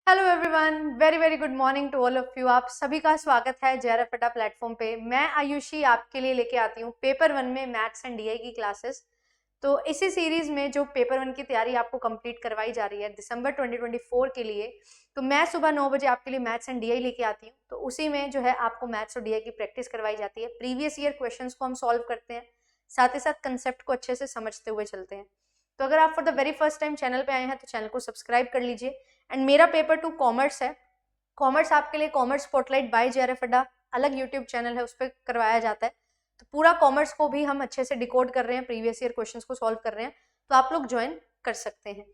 Hello everyone, very very good morning to all of you. आप सभी का स्वागत है जेआरएफ अड्डा प्लेटफॉर्म पे। मैं आयुषी आपके लिए लेके आती हूँ पेपर वन में मैथ्स एंड डीआई की क्लासेस। तो इसी सीरीज में जो पेपर वन की तैयारी आपको कंप्लीट करवाई जा रही है दिसंबर 2024 के लिए, तो मैं सुबह 9 बजे आपके लिए मैथ्स एंड डीआई लेके आती हूँ। तो उसी में जो है आपको मैथ्स और डीआई की प्रैक्टिस करवाई जाती है। प्रीवियस ईयर क्वेश्चंस को हम सॉल्व करते हैं, साथ ही साथ कंसेप्ट को अच्छे से समझते हुए चलते हैं। तो अगर आप for the very first time channel पे आए हैं तो चैनल को सब्सक्राइब कर लीजिए। एंड मेरा पेपर 2 कॉमर्स है। कॉमर्स आपके लिए कॉमर्स स्पॉटलाइट बाय जेआरएफ अड्डा अलग यूट्यूब चैनल है, उस पर करवाया जाता है। तो पूरा कॉमर्स को भी हम अच्छे से डिकोड कर रहे हैं, प्रीवियस ईयर क्वेश्चंस को सॉल्व कर रहे हैं, तो आप लोग ज्वाइन कर सकते हैं।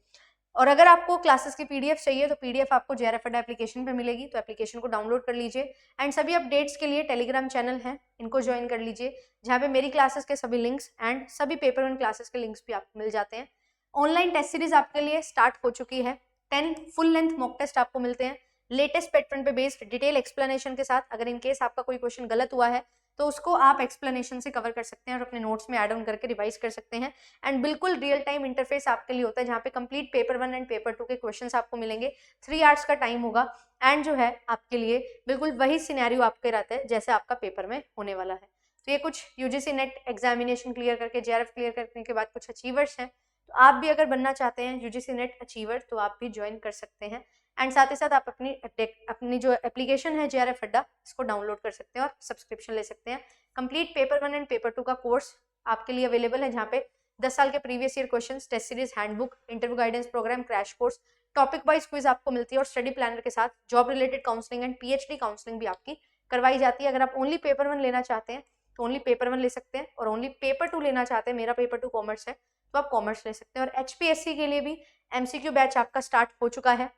और अगर आपको क्लासेस की पीडीएफ चाहिए तो पीडीएफ आपको जेआरएफ अड्डा एप्लीकेशन पे मिलेगी, तो एप्लीकेशन को डाउनलोड कर लीजिए। एंड सभी अपडेट्स के लिए टेलीग्राम चैनल है, इनको ज्वाइन कर लीजिए, जहाँ पे मेरी क्लासेस के सभी लिंक्स एंड सभी पेपर वन क्लासेस के लिंक्स भी आपको मिल जाते हैं। ऑनलाइन टेस्ट सीरीज आपके लिए स्टार्ट हो चुकी है। 10 फुल लेंथ मॉक टेस्ट आपको मिलते हैं लेटेस्ट पैटर्न पे बेस्ड डिटेल एक्सप्लेनेशन के साथ। अगर इन केस आपका कोई क्वेश्चन गलत हुआ है तो उसको आप एक्सप्लेनेशन से कवर कर सकते हैं और अपने नोट्स में ऐड ऑन करके रिवाइज कर सकते हैं। एंड बिल्कुल रियल टाइम इंटरफेस आपके लिए होता है, जहाँ पे complete paper one and paper to के क्वेश्चंस आपको मिलेंगे। 3 आवर्स का टाइम होगा एंड जो है आपके लिए बिल्कुल वही सिनेरियो आपके रहता है जैसे आपका पेपर में होने वाला है। तो ये कुछ यूजीसी नेट एग्जामिनेशन क्लियर करके जेआरएफ क्लियर करने के बाद कुछ अचीवर्स हैं। तो आप भी अगर बनना चाहते हैं यूजीसी नेट अचीवर तो आप भी ज्वाइन कर सकते हैं। एंड साथ ही साथ आप अपनी जो एप्लीकेशन है जेआरएफ अड्डा, इसको डाउनलोड कर सकते हैं और सब्सक्रिप्शन ले सकते हैं। Complete paper one and paper two का कोर्स आपके लिए अवेलेबल है, जहाँ पे 10 साल के previous year questions, test series, handbook, interview guidance program, crash course, topic wise quiz आपको मिलती है और स्टडी प्लानर के साथ job related counselling and PhD counselling भी आपकी करवाई जाती है। अगर आप ओनली पेपर वन लेना चाहते हैं तो ओनली पेपर वन ले सकते हैं, और ओनली पेपर टू लेना चाहते हैं, मेरा पेपर टू कॉमर्स है, तो आप कॉमर्स ले सकते हैं। और एचपीएससी के लिए भी एमसीक्यू बैच आपका स्टार्ट हो चुका है,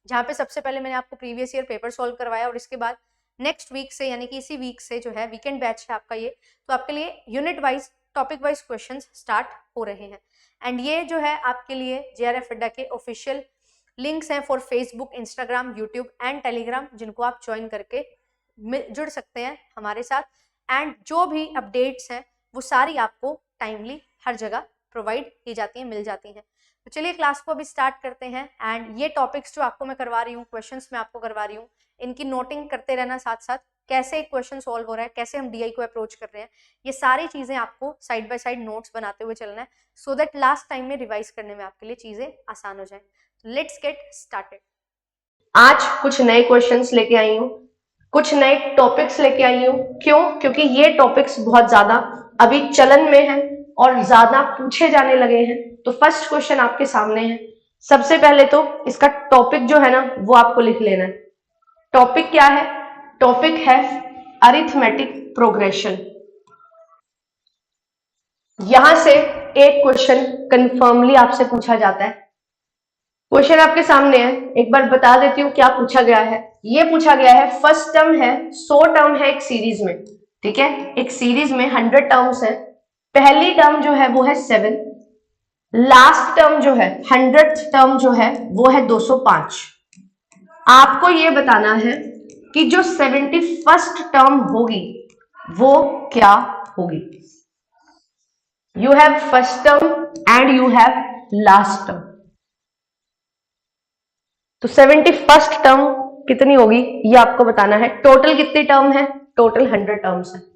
जहाँ पे सबसे पहले मैंने आपको प्रीवियस ईयर पेपर सॉल्व करवाया और इसके बाद नेक्स्ट वीक से यानी कि इसी वीक से जो है वीकेंड बैच है आपका ये, तो आपके लिए unit wise topic wise questions start हो रहे हैं। एंड ये जो है आपके लिए जेआरएफ अड्डा के ऑफिशियल लिंक्स हैं for Facebook, Instagram, YouTube and Telegram, जिनको आप ज्वाइन करके जुड़ सकते हैं हमारे साथ। एंड जो भी अपडेट्स हैं वो सारी आपको टाइमली हर जगह प्रोवाइड की जाती हैं, मिल जाती हैं। तो चलिए क्लास को अभी स्टार्ट करते हैं। एंड ये टॉपिक्स जो आपको मैं करवा रही हूँ, क्वेश्चंस मैं आपको करवा रही हूँ, इनकी नोटिंग करते रहना साथ साथ, कैसे एक क्वेश्चन सॉल्व हो रहा है, कैसे हम डीआई को अप्रोच कर रहे हैं, ये सारी चीजें आपको साइड बाय साइड नोट्स बनाते हुए चलना है, सो दैट लास्ट टाइम में रिवाइज करने में आपके लिए चीजें आसान हो जाए। Let's get started. आज कुछ नए क्वेश्चंस लेके आई हूँ, कुछ नए टॉपिक्स लेके आई हूँ। क्यों? क्योंकि ये टॉपिक्स बहुत ज्यादा अभी चलन में हैं और ज्यादा पूछे जाने लगे हैं। तो फर्स्ट क्वेश्चन आपके सामने है। सबसे पहले तो इसका टॉपिक जो है ना वो आपको लिख लेना है। टॉपिक क्या है? टॉपिक है अरिथमेटिक प्रोग्रेशन। यहां से एक क्वेश्चन कंफर्मली आपसे पूछा जाता है। क्वेश्चन आपके सामने है, एक बार बता देती हूँ क्या पूछा गया है। ये पूछा गया है, फर्स्ट टर्म है 100 टर्म है एक सीरीज में, ठीक है, एक सीरीज में 100 टर्म्स है। पहली टर्म जो है वो है 7, लास्ट टर्म जो है 100th टर्म जो है वो है 205। आपको ये बताना है कि जो 71st टर्म होगी वो क्या होगी। You have first term and you have last term. तो 71st टर्म कितनी होगी ये आपको बताना है। टोटल कितनी टर्म है? टोटल 100 टर्म्स है।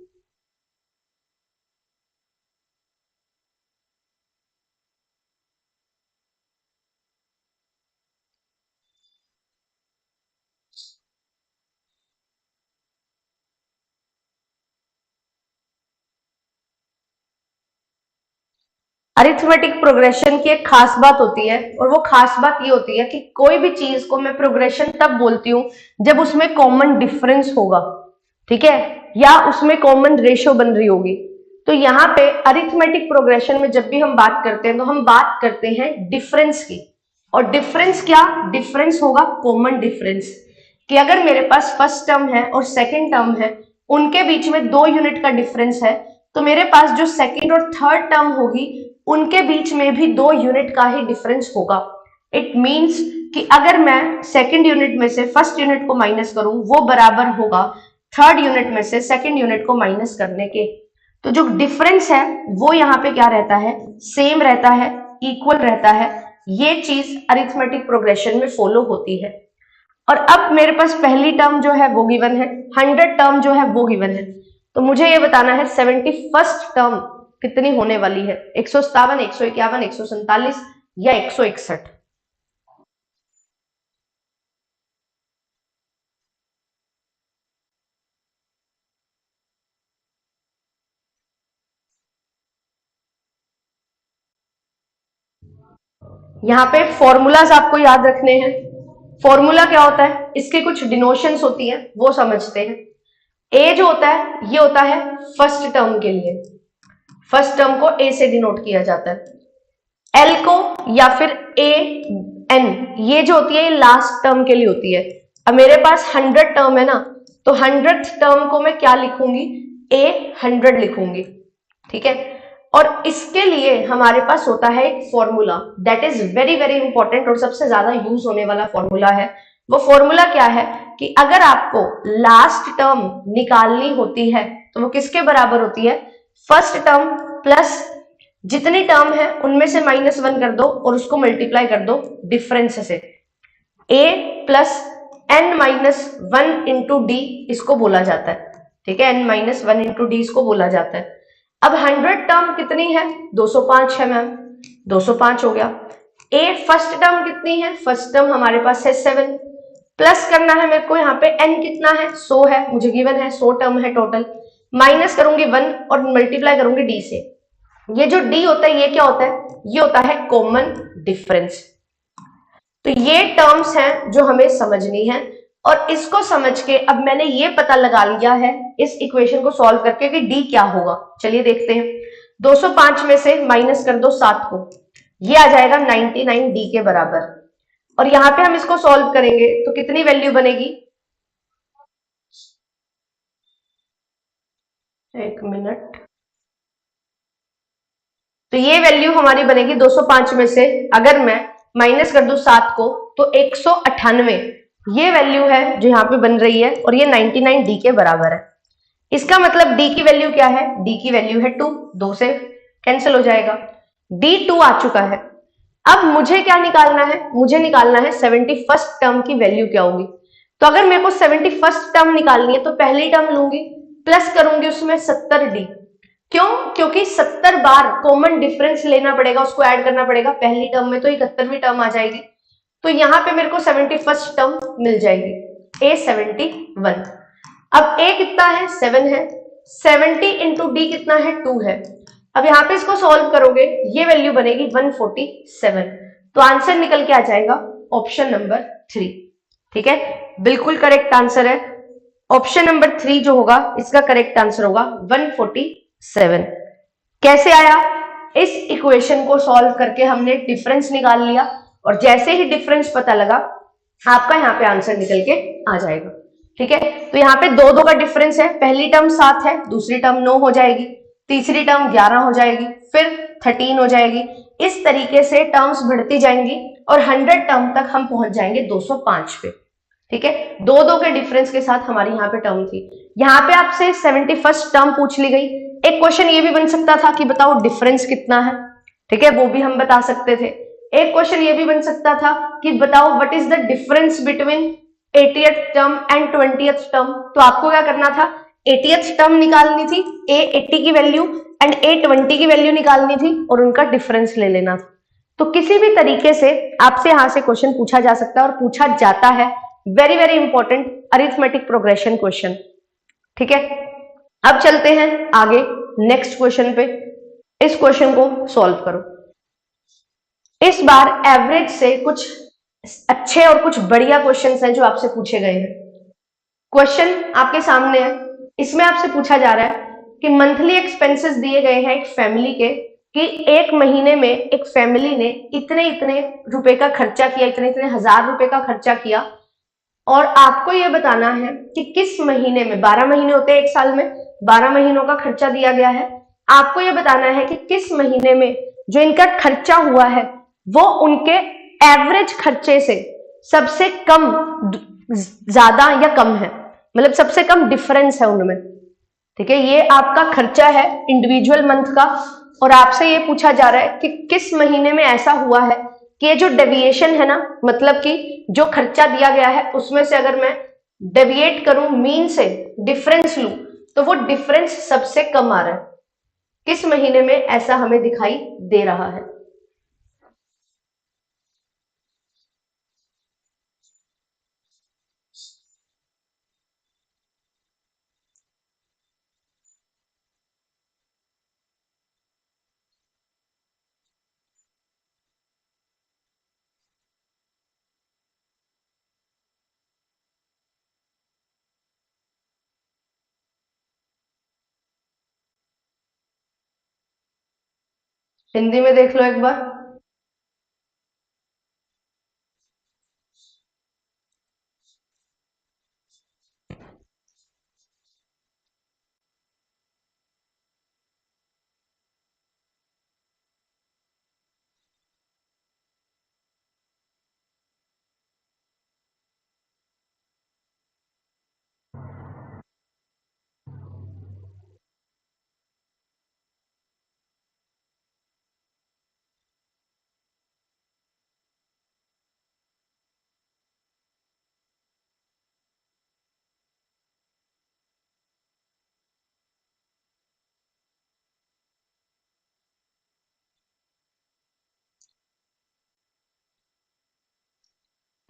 अरिथमेटिक प्रोग्रेशन की एक खास बात होती है, और वो खास बात ये होती है कि कोई भी चीज को मैं प्रोग्रेशन तब बोलती हूँ जब उसमें कॉमन डिफरेंस होगा, ठीक है, या उसमें कॉमन रेशियो बन रही होगी। तो यहाँ पे अरिथमेटिक प्रोग्रेशन में जब भी हम बात करते हैं तो हम बात करते हैं डिफरेंस की। और डिफरेंस क्या? डिफरेंस होगा कॉमन डिफरेंस, कि अगर मेरे पास फर्स्ट टर्म है और सेकेंड टर्म है, उनके बीच में 2 यूनिट का डिफरेंस है, तो मेरे पास जो सेकेंड और थर्ड टर्म होगी उनके बीच में भी 2 यूनिट का ही डिफरेंस होगा। इट मींस कि अगर मैं सेकेंड यूनिट में से फर्स्ट यूनिट को माइनस करूं वो बराबर होगा थर्ड यूनिट में से सेकेंड यूनिट को माइनस करने के। तो जो डिफरेंस है वो यहाँ पे क्या रहता है? सेम रहता है, इक्वल रहता है। ये चीज अरिथमेटिक प्रोग्रेशन में फॉलो होती है। और अब मेरे पास पहली टर्म जो है वो गिवन है, 100 टर्म जो है वो गिवन है, तो मुझे ये बताना है 71st टर्म कितनी होने वाली है, 157, 151, 147 या 161। यहाँ पे फॉर्मूलाज आपको याद रखने हैं। फॉर्मूला क्या होता है, इसके कुछ डिनोशंस होती हैं, वो समझते हैं। ए जो होता है ये होता है फर्स्ट टर्म के लिए, फर्स्ट टर्म को ए से डिनोट किया जाता है। एल को या फिर ए एन, ये जो होती है ये लास्ट टर्म के लिए होती है। अब मेरे पास 100 टर्म है ना, तो 100th टर्म को मैं क्या लिखूंगी, A100 लिखूंगी, ठीक है। और इसके लिए हमारे पास होता है एक formula, that is very very important और सबसे ज्यादा यूज होने वाला फॉर्मूला है। वो फॉर्मूला क्या है कि अगर आपको लास्ट टर्म निकालनी होती है तो वो किसके बराबर होती है, फर्स्ट टर्म प्लस जितनी टर्म है उनमें से -1 कर दो और उसको मल्टीप्लाई कर दो डिफरेंस से। a plus n-1 into D इसको बोला जाता है, ठीक है, n-1 इंटू डी इसको बोला जाता है। अब 100 टर्म कितनी है, 205 है मैम, 205 हो गया। a फर्स्ट टर्म कितनी है, फर्स्ट टर्म हमारे पास है 7, प्लस करना है मेरे को, यहाँ पे n कितना है 100 है, मुझे गिवन है 100 टर्म है टोटल, माइनस करूंगी 1 और मल्टीप्लाई करूंगी d से। ये जो d होता है ये क्या होता है, ये होता है कॉमन डिफरेंस। तो ये टर्म्स हैं जो हमें समझनी है और इसको समझ के अब मैंने ये पता लगा लिया है इस इक्वेशन को सॉल्व करके कि d क्या होगा। चलिए देखते हैं, 205 में से माइनस कर दो 7 को, ये आ जाएगा 99 d के बराबर। और यहां पे हम इसको सॉल्व करेंगे तो कितनी वैल्यू बनेगी, एक मिनट, तो ये वैल्यू हमारी बनेगी 205 में से अगर मैं माइनस कर दूं 7 को तो 198, ये वैल्यू है जो यहाँ पे बन रही है और ये 99 डी के बराबर है। इसका मतलब डी की वैल्यू क्या है, डी की वैल्यू है 2, 2 से कैंसिल हो जाएगा, डी 2 आ चुका है। अब मुझे क्या निकालना है, मुझे निकालना है 71st टर्म की वैल्यू क्या होगी। तो अगर मेरे को 71st टर्म निकालनी है तो पहली टर्म लूंगी प्लस करूंगी उसमें 70d, क्यों, क्योंकि 70 बार कॉमन डिफरेंस लेना पड़ेगा, उसको ऐड करना पड़ेगा, पहली टर्म में तो 71वीं टर्म आ जाएगी। तो यहां पे मेरे को 71st टर्म मिल जाएगी, A71। अब A कितना है 7 है, 70 इंटू डी कितना है 2 है। अब यहाँ पे इसको सॉल्व करोगे ये वैल्यू बनेगी 147, तो आंसर निकल के आ जाएगा ऑप्शन नंबर 3, ठीक है, बिल्कुल करेक्ट आंसर है। ऑप्शन नंबर 3 जो होगा इसका करेक्ट आंसर होगा 147। कैसे आया, इस इक्वेशन को सॉल्व करके हमने डिफरेंस निकाल लिया और जैसे ही डिफरेंस पता लगा आपका यहाँ पे आंसर निकल के आ जाएगा, ठीक है। तो यहाँ पे 2 का डिफरेंस है, पहली टर्म 7 है, दूसरी टर्म 9 हो जाएगी, तीसरी टर्म 11 हो जाएगी, फिर 13 हो जाएगी। इस तरीके से टर्म्स बढ़ती जाएंगी और 100 टर्म तक हम पहुंच जाएंगे 205 पे, ठीक है। 2 के डिफरेंस के साथ हमारी यहाँ पे टर्म थी। यहाँ पे आपसे 71st टर्म पूछ ली गई। एक क्वेश्चन ये भी बन सकता था कि बताओ डिफरेंस कितना है, ठीक है, वो भी हम बता सकते थे। एक क्वेश्चन ये भी बन सकता था कि बताओ what is the difference between 80th term and 20th term. तो आपको क्या करना था, 80th टर्म निकालनी थी, A80 की वैल्यू एंड A20 की वैल्यू निकालनी थी और उनका डिफरेंस ले लेना था। तो किसी भी तरीके से आपसे यहां से क्वेश्चन पूछा जा सकता है और पूछा जाता है, very very important arithmetic progression question, ठीक है। अब चलते हैं आगे नेक्स्ट क्वेश्चन पे, इस क्वेश्चन को सॉल्व करो। इस बार एवरेज से कुछ अच्छे और कुछ बढ़िया क्वेश्चंस हैं जो आपसे पूछे गए हैं। क्वेश्चन आपके सामने है, इसमें आपसे पूछा जा रहा है कि मंथली एक्सपेंसेस दिए गए हैं एक फैमिली के, कि एक महीने में एक फैमिली ने इतने इतने रुपए का खर्चा किया, इतने इतने हजार रुपए का खर्चा किया, और आपको यह बताना है कि किस महीने में, 12 महीने होते हैं एक साल में, 12 महीनों का खर्चा दिया गया है। आपको यह बताना है कि किस महीने में जो इनका खर्चा हुआ है वो उनके एवरेज खर्चे से सबसे कम, ज्यादा या कम है, मतलब सबसे कम डिफरेंस है उनमें, ठीक है। ये आपका खर्चा है इंडिविजुअल मंथ का और आपसे ये पूछा जा रहा है कि किस महीने में ऐसा हुआ है कि ये जो डेविएशन है ना, मतलब कि जो खर्चा दिया गया है उसमें से अगर मैं डेविएट करूं मीन से, डिफरेंस लूं, तो वो डिफरेंस सबसे कम आ रहा है। किस महीने में ऐसा हमें दिखाई दे रहा है? हिंदी में देख लो एक बार।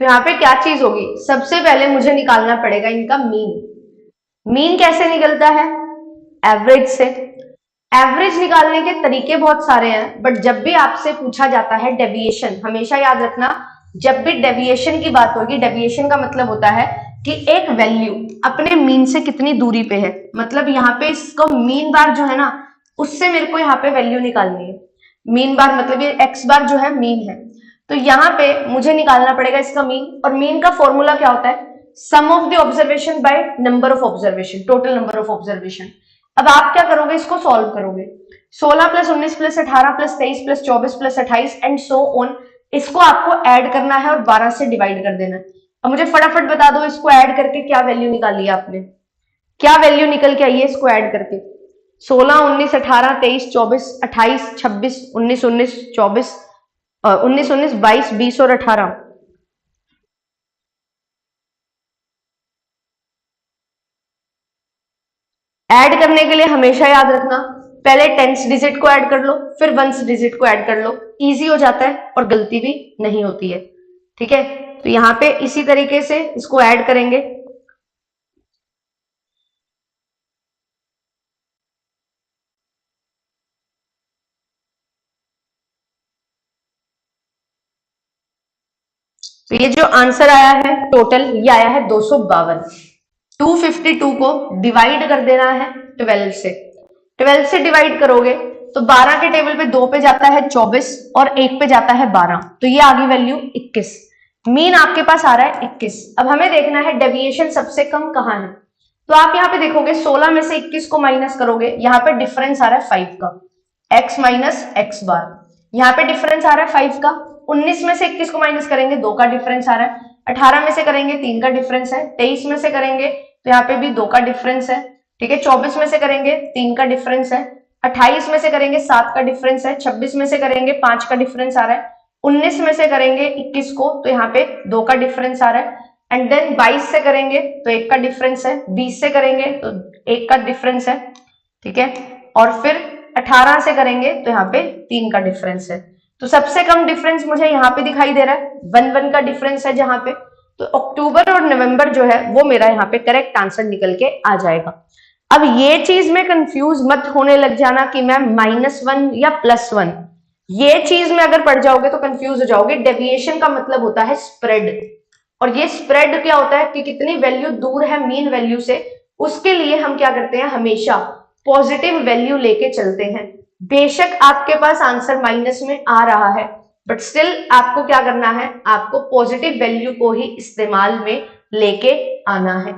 तो यहाँ पे क्या चीज होगी? सबसे पहले मुझे निकालना पड़ेगा इनका मीन। मीन कैसे निकलता है? एवरेज से। एवरेज निकालने के तरीके बहुत सारे हैं, बट जब भी आपसे पूछा जाता है डेविएशन, हमेशा याद रखना, जब भी डेविएशन की बात होगी, डेविएशन का मतलब होता है कि एक वैल्यू अपने मीन से कितनी दूरी पे है। मतलब यहाँ पे इसको मीन बार जो है ना, उससे मेरे को यहाँ पे वैल्यू निकालनी है। मीन बार मतलब ये एक्स बार जो है मीन है, तो यहाँ पे मुझे निकालना पड़ेगा इसका मीन। और मीन का फॉर्मूला क्या होता है? Sum of the observation by number of observation, total number of observation. अब आप क्या करोगे? इसको सॉल्व करोगे। 16 plus 19 plus 18 plus 23 plus 24 plus 28 and so on, इसको आपको ऐड करना है और 12 से डिवाइड कर देना है। अब मुझे फटाफट बता दो, इसको ऐड करके क्या वैल्यू निकाली आपने? क्या वैल्यू निकल के आई है इसको ऐड करके? 16, 19, 18, 23, 24, 28, 26, 19, 19, 24, 19, 19, 22, 20 और 18। ऐड करने के लिए हमेशा याद रखना, पहले टेंस डिजिट को ऐड कर लो, फिर वंस डिजिट को ऐड कर लो। इजी हो जाता है और गलती भी नहीं होती है। ठीक है, तो यहाँ पे इसी तरीके से इसको ऐड करेंगे। तो ये जो आंसर आया है टोटल, ये आया है 252। 252 को डिवाइड कर देना है 12 से। 12 से डिवाइड करोगे तो 12 के टेबल पे 2 पे जाता है 24 और 1 पे जाता है 12, तो ये आ गई वैल्यू 21। मीन आपके पास आ रहा है 21। अब हमें देखना है डेविएशन सबसे कम कहाँ है। तो आप यहाँ पे देखोगे 16 में से 21 को माइनस करोगे, यहाँ पे डिफरेंस आ रहा है 5 का, x माइनस एक्स बार। यहाँ पे डिफरेंस आ रहा है 5 का। 19 में से 21 को माइनस करेंगे, 2 का डिफरेंस आ रहा है। 18 में से करेंगे, 3 का डिफरेंस है। 23 में से करेंगे तो यहाँ पे भी 2 का डिफरेंस है। ठीक है, 24 में से करेंगे 3 का डिफरेंस है। 28 में से करेंगे 7 का डिफरेंस है। 26 में से करेंगे 5 का डिफरेंस आ रहा है। 19 में से करेंगे 21 को तो यहाँ पे 2 का डिफरेंस आ रहा है। एंड देन 22 से करेंगे तो 1 का डिफरेंस है। 20 से करेंगे तो 1 का डिफरेंस है। ठीक है, और फिर 18 से करेंगे तो यहाँ पे 3 का डिफरेंस है। तो सबसे कम डिफरेंस मुझे यहाँ पे दिखाई दे रहा है, 1 का डिफरेंस है जहां पे। तो अक्टूबर और नवंबर जो है वो मेरा यहाँ पे करेक्ट आंसर निकल के आ जाएगा। अब ये चीज में कंफ्यूज मत होने लग जाना कि मैम -1 या +1, ये चीज में अगर पढ़ जाओगे तो कंफ्यूज हो जाओगे। डेविएशन का मतलब होता है स्प्रेड, और ये स्प्रेड क्या होता है कि कितनी वैल्यू दूर है मीन वैल्यू से, उसके लिए हम क्या करते हैं, हमेशा पॉजिटिव वैल्यू लेके चलते हैं। बेशक आपके पास आंसर माइनस में आ रहा है, बट स्टिल आपको क्या करना है, आपको पॉजिटिव वैल्यू को ही इस्तेमाल में लेके आना है।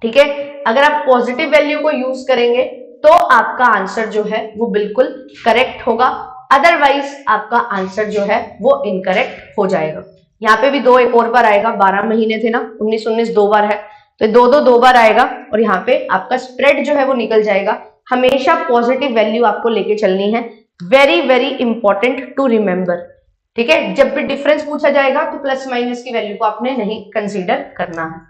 ठीक है, अगर आप पॉजिटिव वैल्यू को यूज करेंगे तो आपका आंसर जो है वो बिल्कुल करेक्ट होगा, अदरवाइज आपका आंसर जो है वो इनकरेक्ट हो जाएगा। यहाँ पे भी 2 एक और बार आएगा, 12 महीने थे ना, 19 19 2 बार है, तो 2 बार आएगा और यहाँ पे आपका स्प्रेड जो है वो निकल जाएगा। हमेशा पॉजिटिव वैल्यू आपको लेके चलनी है, very very important to remember. ठीक ठीक है, जब भी डिफरेंस पूछा जाएगा तो प्लस माइनस की वैल्यू को आपने नहीं कंसीडर करना है।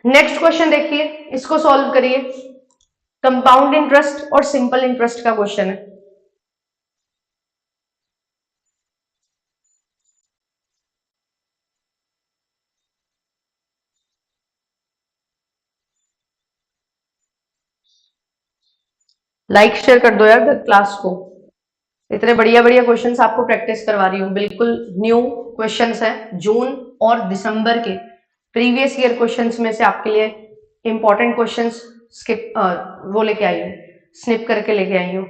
नेक्स्ट क्वेश्चन देखिए, इसको सॉल्व करिए। कंपाउंड इंटरेस्ट और सिंपल इंटरेस्ट का क्वेश्चन है। लाइक शेयर कर दो यार क्लास को, इतने बढ़िया बढ़िया क्वेश्चंस आपको प्रैक्टिस करवा रही हूँ, बिल्कुल न्यू क्वेश्चंस हैं, जून और दिसंबर के प्रीवियस ईयर क्वेश्चंस में से आपके लिए इंपॉर्टेंट क्वेश्चंस स्किप वो लेके आई हूँ, स्निप करके लेके आई हूँ।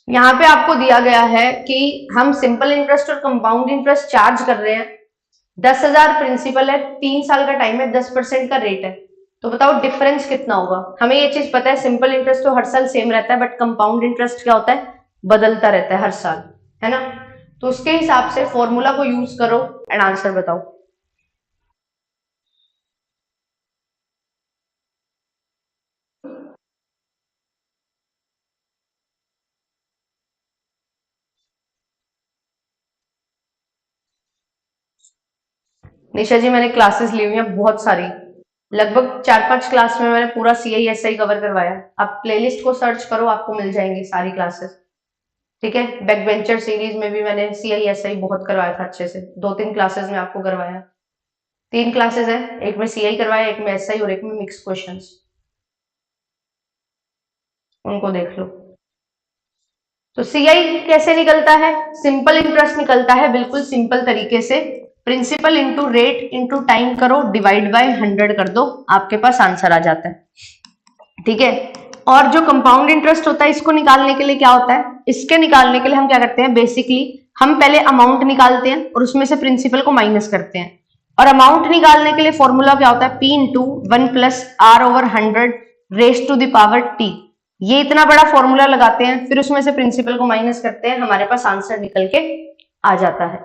यहाँ पे आपको दिया गया है कि हम सिंपल इंटरेस्ट और कंपाउंड इंटरेस्ट चार्ज कर रहे हैं, 10,000 प्रिंसिपल है, 3 साल का टाइम है, 10% का रेट है, तो बताओ डिफरेंस कितना होगा। हमें ये चीज पता है सिंपल इंटरेस्ट तो हर साल सेम रहता है, बट कंपाउंड इंटरेस्ट क्या होता है, बदलता रहता है हर साल, है ना। तो उसके हिसाब से फॉर्मूला को यूज करो एंड आंसर बताओ। निशा जी मैंने क्लासेस ली हुई हैं बहुत सारी, लगभग 4-5 क्लास में मैंने पूरा CISI कवर करवाया। आप प्लेलिस्ट को सर्च करो, आपको मिल जाएंगी सारी क्लासेस, ठीक है। बैक बेंचर सीरीज में भी मैंने CISI बहुत करवाया था अच्छे से, 2-3 क्लासेस में आपको करवाया, 3 क्लासेस है, एक में CI करवाया, एक में SI और एक में मिक्स क्वेश्चंस, उनको देख लो। तो CI कैसे निकलता है, सिंपल इंटरेस्ट निकलता है बिल्कुल सिंपल तरीके से, principal into rate into time करो, डिवाइड बाय 100 कर दो, आपके पास आंसर आ जाता है, ठीक है। और जो कंपाउंड इंटरेस्ट होता है इसको निकालने के लिए क्या होता है, इसके निकालने के लिए हम क्या करते हैं, बेसिकली हम पहले अमाउंट निकालते हैं और उसमें से प्रिंसिपल को माइनस करते हैं, और अमाउंट निकालने के लिए फॉर्मूला क्या होता है, P into 1 plus R/100 raise to the power T। ये इतना बड़ा फॉर्मूला लगाते हैं, फिर उसमें से प्रिंसिपल को माइनस करते हैं, हमारे पास आंसर निकल के आ जाता है,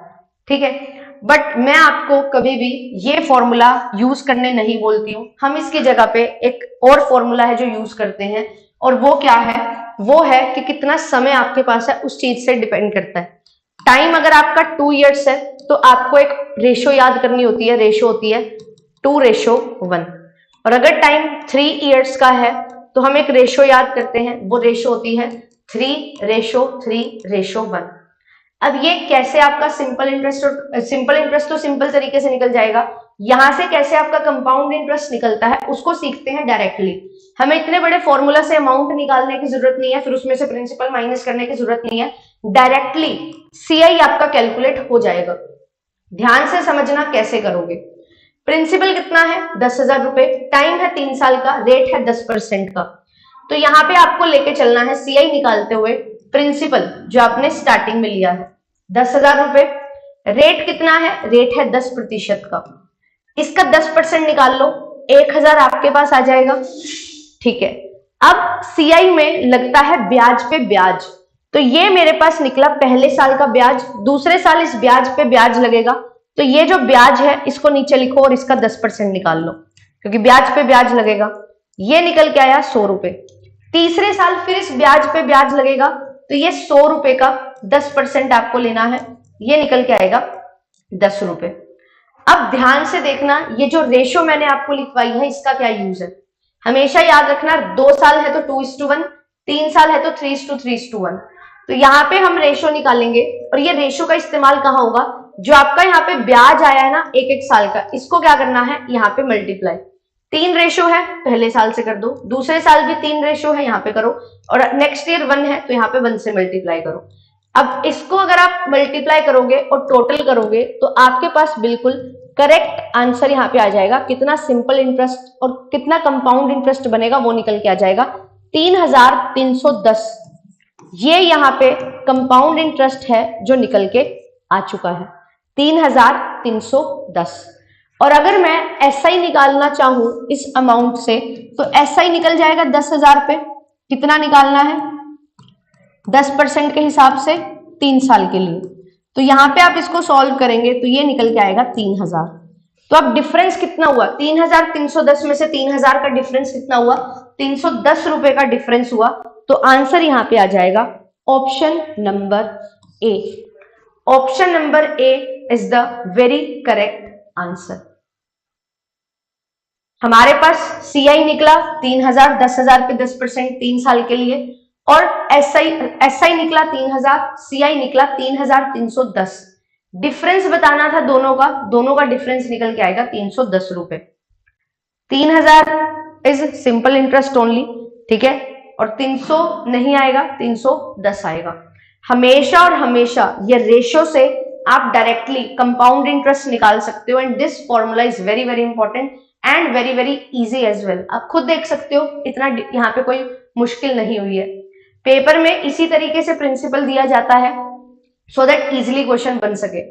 ठीक है। बट मैं आपको कभी भी ये फॉर्मूला यूज करने नहीं बोलती हूँ, हम इसकी जगह पे एक और फॉर्मूला है जो यूज करते हैं, और वो क्या है, वो है कि कितना समय आपके पास है, उस चीज से डिपेंड करता है। टाइम अगर आपका 2 इयर्स है तो आपको एक रेशो याद करनी होती है, रेशो होती है 2:1, और अगर टाइम 3 इयर्स का है तो हम एक रेशो याद करते हैं, वो रेशो होती है 3:3:1। अब ये कैसे आपका सिंपल इंटरेस्ट तो सिंपल तरीके से निकल जाएगा, यहां से कैसे आपका कंपाउंड इंटरेस्ट निकलता है उसको सीखते हैं डायरेक्टली। हमें इतने बड़े फॉर्मूला से अमाउंट निकालने की जरूरत नहीं है, फिर उसमें से प्रिंसिपल माइनस करने की जरूरत नहीं है, डायरेक्टली CI आपका कैलकुलेट हो जाएगा। ध्यान से समझना कैसे करोगे। प्रिंसिपल कितना है, 10,000 रुपए, टाइम है 3 साल का, रेट है 10% का, तो यहाँ पे आपको लेके चलना है CI निकालते हुए प्रिंसिपल जो आपने स्टार्टिंग में लिया है 10,000 रुपए, रेट कितना है, रेट है 10% का, इसका 10% निकाल लो, 1,000 आपके पास आ जाएगा, ठीक है। अब CI में लगता है ब्याज पे ब्याज, तो ये मेरे पास निकला पहले साल का ब्याज, दूसरे साल इस ब्याज पे ब्याज लगेगा, तो ये जो ब्याज है इसको नीचे लिखो और इसका 10% निकाल लो, क्योंकि ब्याज पे ब्याज लगेगा, ये निकल के आया 100 रुपए। तीसरे साल फिर इस ब्याज पे ब्याज लगेगा, तो ये 100 रुपए का 10% आपको लेना है, ये निकल के आएगा 10 रुपए। अब ध्यान से देखना, ये जो रेशो मैंने आपको लिखवाई है इसका क्या यूज है, हमेशा याद रखना, 2 साल है तो 2:1, 3 साल है तो 3:3:1, तो यहाँ पे हम रेशो निकालेंगे, और ये रेशो का इस्तेमाल कहाँ होगा, जो आपका यहाँ पे ब्याज आया है ना 1-1 साल का, इसको क्या करना है, यहाँ पे मल्टीप्लाई, 3 रेशो है पहले साल से कर दो, दूसरे साल भी 3 रेशो है यहाँ पे करो, और नेक्स्ट ईयर 1 है तो यहाँ पे 1 से मल्टीप्लाई करो। अब इसको अगर आप मल्टीप्लाई करोगे और टोटल करोगे तो आपके पास बिल्कुल करेक्ट आंसर यहाँ पे आ जाएगा, कितना सिंपल इंटरेस्ट और कितना कंपाउंड इंटरेस्ट बनेगा वो निकल के आ जाएगा 3,310। ये यहाँ पे कंपाउंड इंटरेस्ट है जो निकल के आ चुका है। 3,310। और अगर मैं एसआई निकालना चाहूं इस अमाउंट से, तो एसआई निकल जाएगा 10,000 पे। कितना निकालना है? 10% के हिसाब से 3 साल के लिए। तो यहां पे आप इसको सॉल्व करेंगे तो ये निकल के आएगा 3,000। तो अब डिफरेंस कितना हुआ? 3,310 में से 3,000 का डिफरेंस कितना हुआ? 310 रुपए का डिफरेंस हुआ। तो आंसर यहां पे आ जाएगा option number A. Option number A is the very correct answer. हमारे पास सीआई निकला 3,000, 10,000 पे 10% 3 साल के लिए, और एसआई निकला 3,000, सीआई निकला 3,310। डिफरेंस बताना था दोनों का डिफरेंस निकल के आएगा 310 रुपए। 3,000 इज सिंपल इंटरेस्ट ओनली, ठीक है, और 300 नहीं आएगा, 310 आएगा। हमेशा और हमेशा ये रेशियो से आप डायरेक्टली कंपाउंड इंटरेस्ट निकाल सकते हो, and this formula is very very important and very very easy as well. आप खुद देख सकते हो, इतना यहाँ पे कोई मुश्किल नहीं हुई है। पेपर में इसी तरीके से प्रिंसिपल दिया जाता है सो दैट इजिली क्वेश्चन बन सके,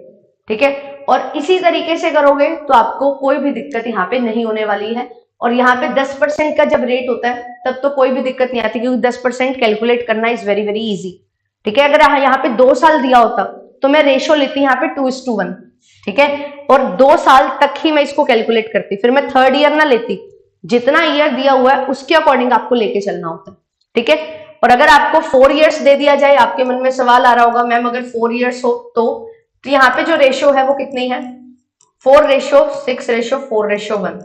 ठीक है, और इसी तरीके से करोगे तो आपको कोई भी दिक्कत यहाँ पे नहीं होने वाली है। और यहाँ पे 10% का जब रेट होता है तब तो कोई भी दिक्कत नहीं आती, क्योंकि 10% कैलकुलेट करना इज वेरी वेरी इजी, ठीक है। अगर यहाँ पे 2 साल दिया होता तो मैं रेशो लेती यहाँ पे 2:1, ठीक है, और 2 साल तक ही मैं इसको कैलकुलेट करती, फिर मैं 3rd ईयर ना लेती। जितना ईयर दिया हुआ है उसके अकॉर्डिंग आपको लेके चलना होता है, ठीक है। और अगर आपको 4 इयर्स दे दिया जाए, आपके मन में सवाल आ रहा होगा मैम अगर 4 इयर्स हो तो यहाँ पे जो रेशो है वो कितनी है? 4:6:4:1।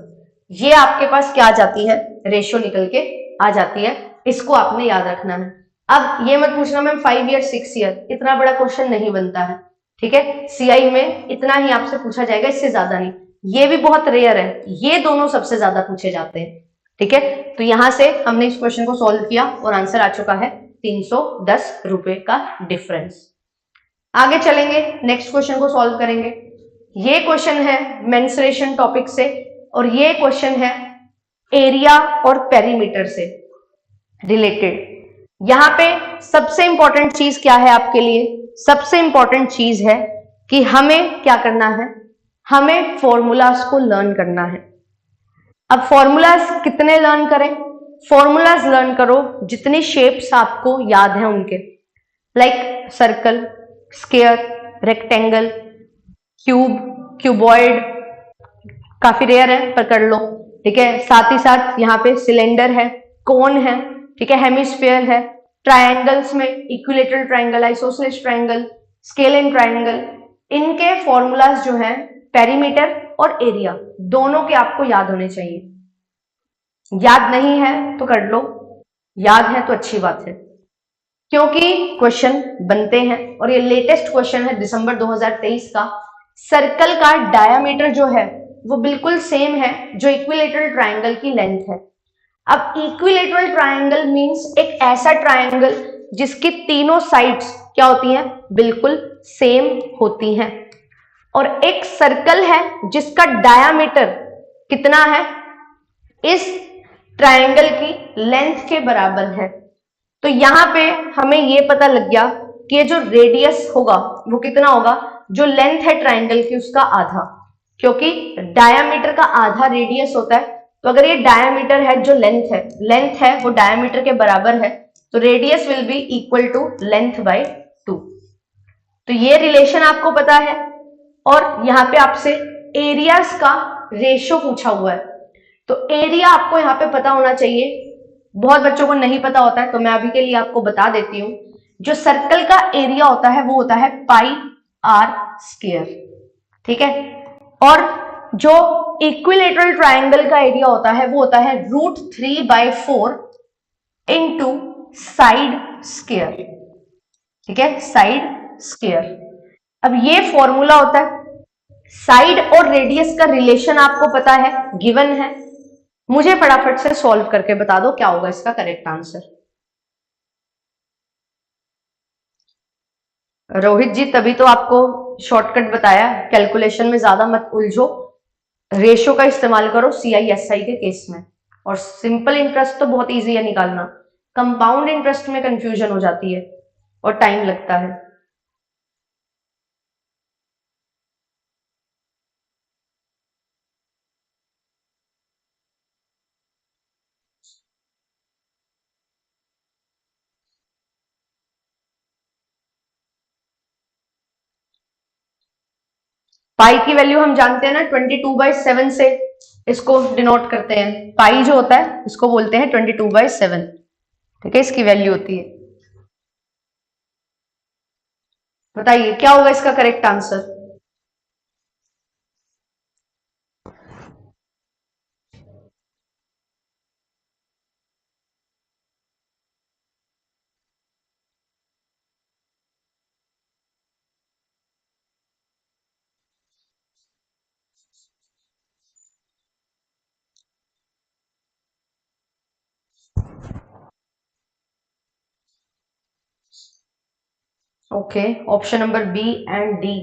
ये आपके पास क्या आ जाती है? रेशो निकल के आ जाती है। इसको आपने याद रखना है। अब ये मत पूछना मैम 5 ईयर 6 ईयर, इतना बड़ा क्वेश्चन नहीं बनता है, ठीक है। सीआई में इतना ही आपसे पूछा जाएगा, इससे ज्यादा नहीं। ये भी बहुत रेयर है, ये दोनों सबसे ज्यादा पूछे जाते हैं, ठीक है। तो यहां से हमने इस क्वेश्चन को सॉल्व किया और आंसर आ चुका है 310 रुपए का डिफरेंस। आगे चलेंगे, नेक्स्ट क्वेश्चन को सॉल्व करेंगे। ये क्वेश्चन है मेंसुरेशन टॉपिक से, और ये क्वेश्चन है एरिया और पेरीमीटर से रिलेटेड। यहां पे सबसे इंपॉर्टेंट चीज क्या है आपके लिए? सबसे इंपॉर्टेंट चीज है कि हमें क्या करना है? हमें फॉर्मूलाज को लर्न करना है। अब फॉर्मूलाज कितने लर्न करें? फॉर्मूलाज लर्न करो जितने शेप्स आपको याद हैं उनके, like circle, square, rectangle, cube, cuboid, काफी रेयर है पर कर लो, ठीक है। साथ ही साथ यहाँ पे सिलेंडर है, कोन है, ठीक है, हेमिस्फीयर है, ट्रायंगल्स में equilateral triangle, isosceles triangle, scalene triangle, इनके फॉर्मूलाज जो हैं पेरीमीटर और एरिया दोनों के आपको याद होने चाहिए। याद नहीं है तो कर लो, याद है तो अच्छी बात है, क्योंकि क्वेश्चन बनते हैं। और ये लेटेस्ट क्वेश्चन है दिसंबर 2023 का। सर्कल का डायामीटर जो है वो बिल्कुल सेम है जो इक्विलेटरल ट्रायंगल की लेंथ है। अब इक्विलेटरल ट्रायंगल मींस एक ऐसा ट्रायंगल जिसकी तीनों साइड्स क्या होती हैं? बिल्कुल सेम होती हैं। और एक सर्कल है जिसका डायामीटर कितना है? इस ट्रायंगल की लेंथ के बराबर है। तो यहां पे हमें ये पता लग गया कि ये जो रेडियस होगा वो कितना होगा? जो लेंथ है ट्रायंगल की उसका आधा, क्योंकि डायामीटर का आधा रेडियस होता है। तो अगर ये डायामीटर है, जो लेंथ है वो डायामीटर के बराबर है, तो radius will be equal to length by 2। तो ये रिलेशन आपको पता है। और यहाँ पे आपसे एरियाज का रेशियो पूछा हुआ है, तो एरिया आपको यहाँ पे पता होना चाहिए। बहुत बच्चों को नहीं पता होता है, तो मैं अभी के लिए आपको बता देती हूँ। जो सर्कल का एरिया होता है वो होता है πr², ठीक है। और जो इक्विलेटरल ट्रायंगल का एरिया होता है वो होता है √3/4 इंटू साइड स्क्वायर, ठीक है, साइड स्क्वायर। अब ये फॉर्मूला होता है। साइड और रेडियस का रिलेशन आपको पता है, गिवन है। मुझे फटाफट से सॉल्व करके बता दो क्या होगा इसका करेक्ट आंसर। रोहित जी तभी तो आपको शॉर्टकट बताया, कैलकुलेशन में ज्यादा मत उलझो, रेशियो का इस्तेमाल करो सीआईएसआई के केस में। और सिंपल इंटरेस्ट तो बहुत इजी है निकालना, कंपाउंड इंटरेस्ट में कंफ्यूजन हो जाती है और टाइम लगता है। पाई की वैल्यू हम जानते हैं ना 22/7 से इसको डिनोट करते हैं। पाई जो होता है इसको बोलते हैं 22/7। ठीक है, इसकी वैल्यू होती है। बताइए क्या होगा इसका correct answer. Okay, option number B and D,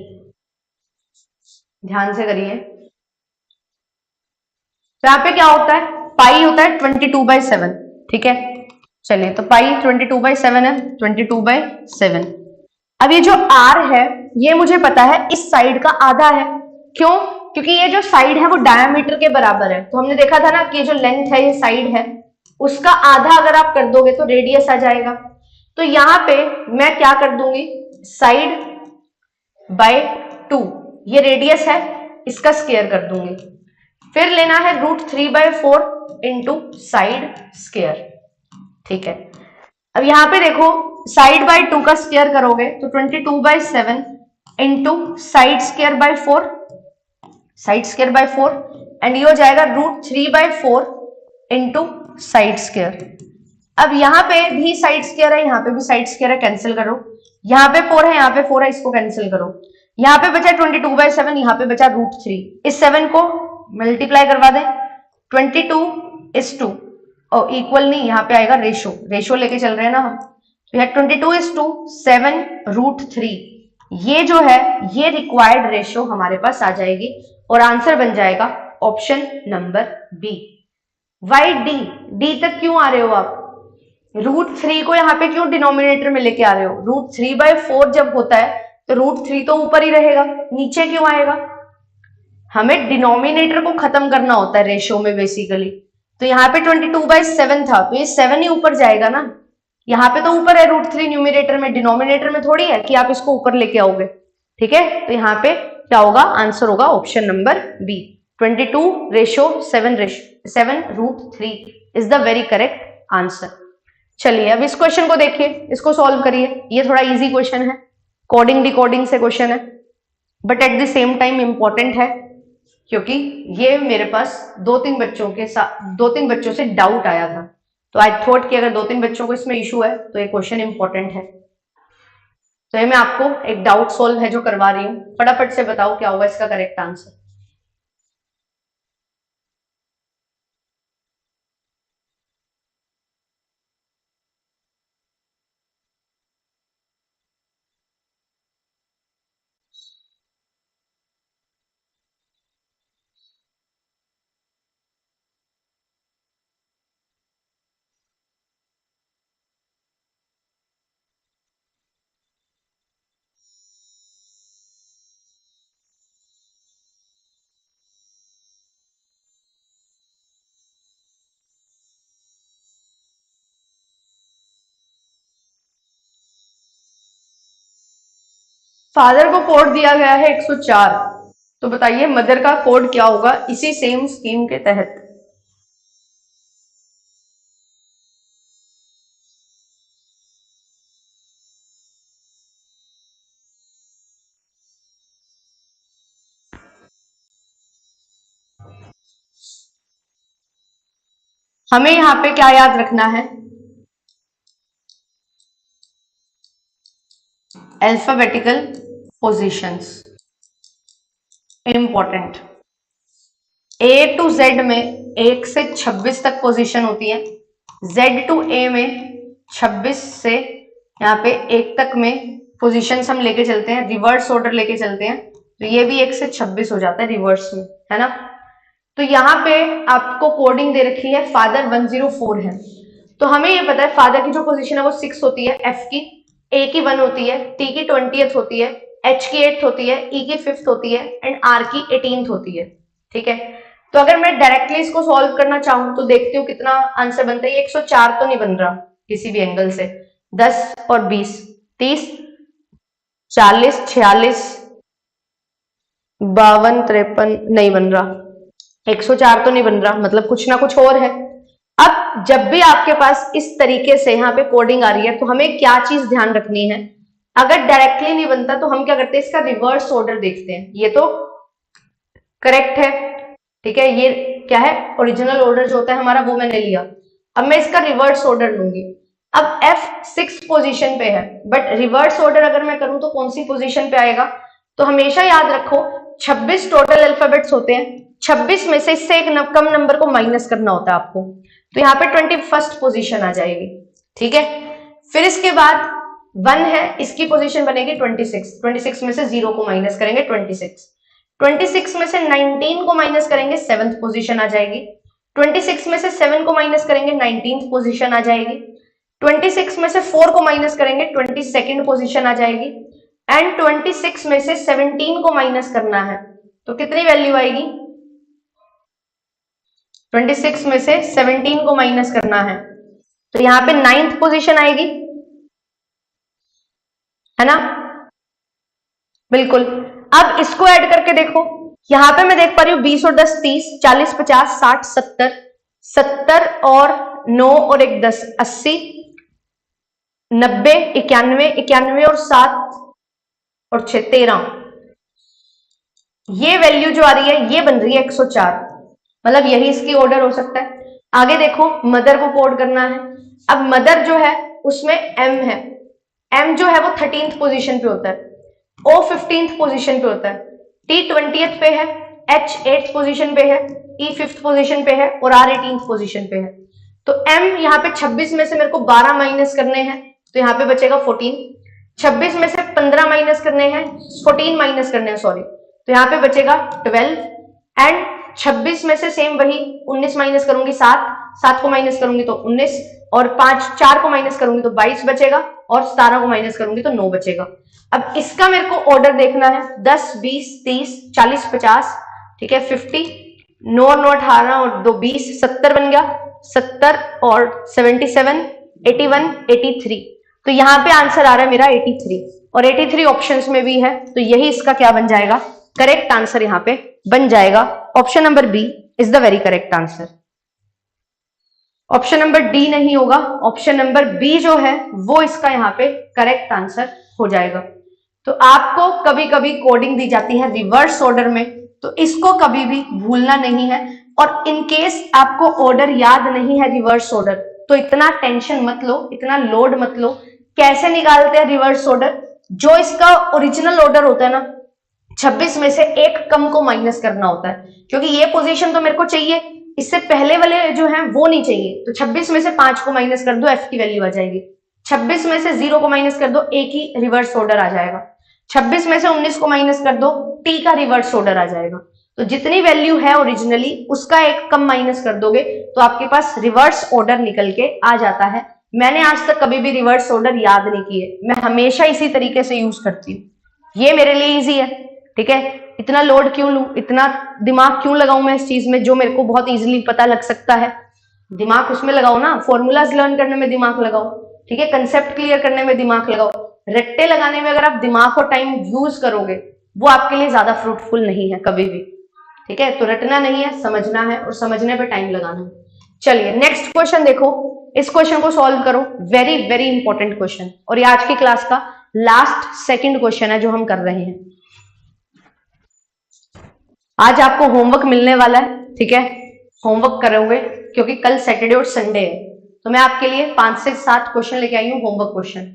ध्यान से करिए। तो यहाँ पे क्या होता है, पाई होता है 22/7। ठीक है, चलिए तो पाई 22/7 है, 22/7। अब ये जो आर है ये मुझे पता है इस साइड का आधा है। क्यों? क्योंकि ये जो साइड है वो डायमीटर के बराबर है। तो हमने देखा था ना कि ये जो लेंथ है, ये साइड है, उसका आधा अगर आप कर दोगे तो रेडियस आ जाएगा। तो यहां पे मैं क्या कर दूंगी, साइड बाय 2, ये रेडियस है, इसका स्क्वायर कर दूंगी। फिर लेना है √3/4 इंटू साइड स्क्वायर। ठीक है, अब यहां पे देखो साइड बाय 2 का स्क्वायर करोगे तो 22/7 into side square by 4, side square by 4, and ये हो जाएगा √3/4 इंटू साइड स्क्वायर। अब यहाँ पे भी साइड स्क्वायर है, यहाँ पे भी साइड स्क्वायर है, कैंसिल करो। यहाँ पे 4 है, यहाँ पे 4 है, इसको कैंसिल करो। यहाँ पे बचा 22/7, यहाँ पे बचा √3। इस 7 को मल्टीप्लाई करवा दें, 22:2, और इक्वल नहीं, यहाँ पे आएगा रेशो, रेशो लेके चल रहे हैं ना हम। तो यहाँ 22:7 √3, ये जो है ये रिक्वायर्ड रेशो हमारे पास आ जाएगी और आंसर बन जाएगा option number B. Why D, D तक क्यों आ रहे हो आप? √3 को यहाँ पे क्यों डिनोमिनेटर में लेके आ रहे हो? √3/4 जब होता है तो √3 तो ऊपर ही रहेगा, नीचे क्यों आएगा? हमें डिनोमिनेटर को खत्म करना होता है रेशियो में बेसिकली। तो यहाँ पे 22/7 था तो ये 7 ही ऊपर जाएगा ना। यहाँ पे तो ऊपर है √3 न्यूमिनेटर में, डिनोमिनेटर में थोड़ी है कि आप इसको ऊपर लेके आओगे। ठीक है, तो यहाँ पे क्या होगा, आंसर होगा option number B, 22:7 √3 is the very correct answer. चलिए अब इस क्वेश्चन को देखिए, इसको सॉल्व करिए। ये थोड़ा इजी क्वेश्चन है, कोडिंग डिकोडिंग से क्वेश्चन है, but at the same time important है क्योंकि ये मेरे पास 2-3 बच्चों से डाउट आया था। तो आई थॉट कि अगर 2-3 बच्चों को इसमें इशू है तो ये क्वेश्चन इंपॉर्टेंट है। तो ये मैं आपको एक डाउट सॉल्व है जो करवा रही हूँ, फटाफट से बताओ क्या होगा इसका करेक्ट आंसर। फादर को कोड दिया गया है 104, तो बताइए मदर का कोड क्या होगा इसी सेम स्कीम के तहत। हमें यहाँ पे क्या याद रखना है, alphabetical positions important. A to Z में 1 से 26 तक पोजीशन होती है, जेड टू ए में 26 से यहाँ पे 1 तक में पोजीशंस हम लेके चलते हैं, रिवर्स ऑर्डर लेके चलते हैं, तो ये भी 1 से 26 हो जाता है रिवर्स में, है ना। तो यहाँ पे आपको कोडिंग दे रखी है, फादर 104 है, तो हमें ये पता है फादर की जो पोजीशन है वो 6 होती है, एफ की ए की 1 होती है, टी की 20th होती है, एच की 8th होती है, ई की 5th होती है, एंड आर की 18th होती है। ठीक है, तो अगर मैं डायरेक्टली इसको सॉल्व करना चाहूं तो देखती हूँ कितना आंसर बनता है। 104 तो नहीं बन रहा किसी भी एंगल से, 10 और 20, 30, 40, 46, 52 53 नहीं बन रहा, 104 तो नहीं बन रहा, मतलब कुछ ना कुछ और है। अब जब भी आपके पास इस तरीके से यहाँ पे कोडिंग आ रही है तो हमें क्या चीज ध्यान रखनी है, अगर डायरेक्टली नहीं बनता तो हम क्या करते हैं, इसका रिवर्स ऑर्डर देखते हैं। ये तो करेक्ट है, ठीक है, ये क्या है, ओरिजिनल ऑर्डर जो होता है हमारा वो मैंने लिया। अब मैं इसका रिवर्स ऑर्डर लूंगी। अब F6 पोजीशन पे है, बट रिवर्स ऑर्डर अगर मैं करूं तो कौन सी पोजीशन पे आएगा, तो हमेशा याद रखो 26 टोटल अल्फाबेट्स होते हैं, 26 में से इससे एक कम नंबर को माइनस करना होता है आपको, तो यहाँ पे 21st पोजीशन आ जाएगी, ठीक है। फिर इसके बाद 1 है, इसकी पोजीशन बनेगी 26, 26 में से 0 को माइनस करेंगे 26, 26 में से 19 को माइनस करेंगे 7th पोजीशन आ जाएगी, 26 में से 7 को माइनस करेंगे 19th पोजीशन आ जाएगी, 26 में से 4 को माइनस करेंगे 22nd पोजीशन आ जाएगी, एंड 26 में से 17 को माइनस करना है तो कितनी वैल्यू आएगी, 26 में से 17 को माइनस करना है तो यहाँ पे 9th पोजीशन आएगी, है ना, बिल्कुल। अब इसको ऐड करके देखो, यहां पे मैं देख पा रही हूँ 20 और 10 30, 40 50 60 70, 70 और 9 और 1 10 80, 90 91, 91 और 7 और 6 13, ये वैल्यू जो आ रही है ये बन रही है 104, मतलब यही इसकी ऑर्डर हो सकता है। आगे देखो, मदर को कोड करना है। अब मदर जो है उसमें M है, M जो है वो 13th पोजीशन पे होता है, O 15th पोजीशन पे होता है, T 20th पे है, H 8th पोजीशन पे है, E 5th पोजीशन पे है और R 18th पोजीशन पे है। तो M यहाँ पे 26 में से मेरे को 12 माइनस करने हैं तो यहाँ पे बचेगा 14, 26 में से 15 माइनस करने हैं, 14 माइनस करने हैं सॉरी, तो यहाँ पे बचेगा 12, एंड 26 में से सेम वही 19 माइनस करूंगी 7, 7 को माइनस करूंगी तो 19, और 4 को माइनस करूंगी तो 22 बचेगा, और 17 को माइनस करूंगी तो 9 बचेगा। अब इसका मेरे को ऑर्डर देखना है 10 20 30 40 50, ठीक है, 50, 9 और 9 18 और 2 20, 70 बन गया, 70 और 77 81 83, तो यहाँ पे आंसर आ रहा है मेरा 83, और 83 ऑप्शंस में भी है तो यही इसका क्या बन जाएगा, करेक्ट आंसर यहाँ पे बन जाएगा। Option number B is the very correct answer. Option number D नहीं होगा, ऑप्शन नंबर बी जो है वो इसका यहाँ पे करेक्ट आंसर हो जाएगा। तो आपको कभी कभी कोडिंग दी जाती है रिवर्स ऑर्डर में, तो इसको कभी भी भूलना नहीं है, और इनकेस आपको ऑर्डर याद नहीं है रिवर्स ऑर्डर तो इतना टेंशन मत लो, इतना लोड मत लो। कैसे निकालते हैं रिवर्स ऑर्डर, जो इसका ओरिजिनल ऑर्डर होता है ना 26 में से एक कम को माइनस करना होता है, क्योंकि ये पोजीशन तो मेरे को चाहिए, इससे पहले वाले जो हैं वो नहीं चाहिए, तो 26 में से 5 को माइनस कर दो, एफ की वैल्यू आ जाएगी, 26 में से 0 को माइनस कर दो, एक ही रिवर्स ऑर्डर आ जाएगा, 26 में से 19 को माइनस कर दो, टी का रिवर्स ऑर्डर आ जाएगा। तो जितनी वैल्यू है ओरिजिनली उसका एक कम माइनस कर दोगे तो आपके पास रिवर्स ऑर्डर निकल के आ जाता है। मैंने आज तक कभी भी रिवर्स ऑर्डर याद नहीं किए, मैं हमेशा इसी तरीके से यूज करती हूँ, ये मेरे लिए इजी है, ठीक है। इतना लोड क्यों लूं, इतना दिमाग क्यों लगाऊं मैं इस चीज में जो मेरे को बहुत इजीली पता लग सकता है। दिमाग उसमें लगाओ ना, फॉर्मूलाज लर्न करने में दिमाग लगाओ, ठीक है, कंसेप्ट क्लियर करने में दिमाग लगाओ। रट्टे लगाने में अगर आप दिमाग और टाइम यूज करोगे वो आपके लिए ज्यादा फ्रूटफुल नहीं है कभी भी, ठीक है। तो रटना नहीं है, समझना है, और समझने पे टाइम लगाना है। चलिए नेक्स्ट क्वेश्चन देखो, इस क्वेश्चन को सॉल्व करो, वेरी वेरी इंपॉर्टेंट क्वेश्चन, और ये आज की क्लास का लास्ट सेकंड क्वेश्चन है जो हम कर रहे हैं। आज आपको होमवर्क मिलने वाला है, ठीक है, होमवर्क करोगे क्योंकि कल सैटरडे और संडे है, तो मैं आपके लिए 5 से 7 क्वेश्चन लेके आई हूं homework question.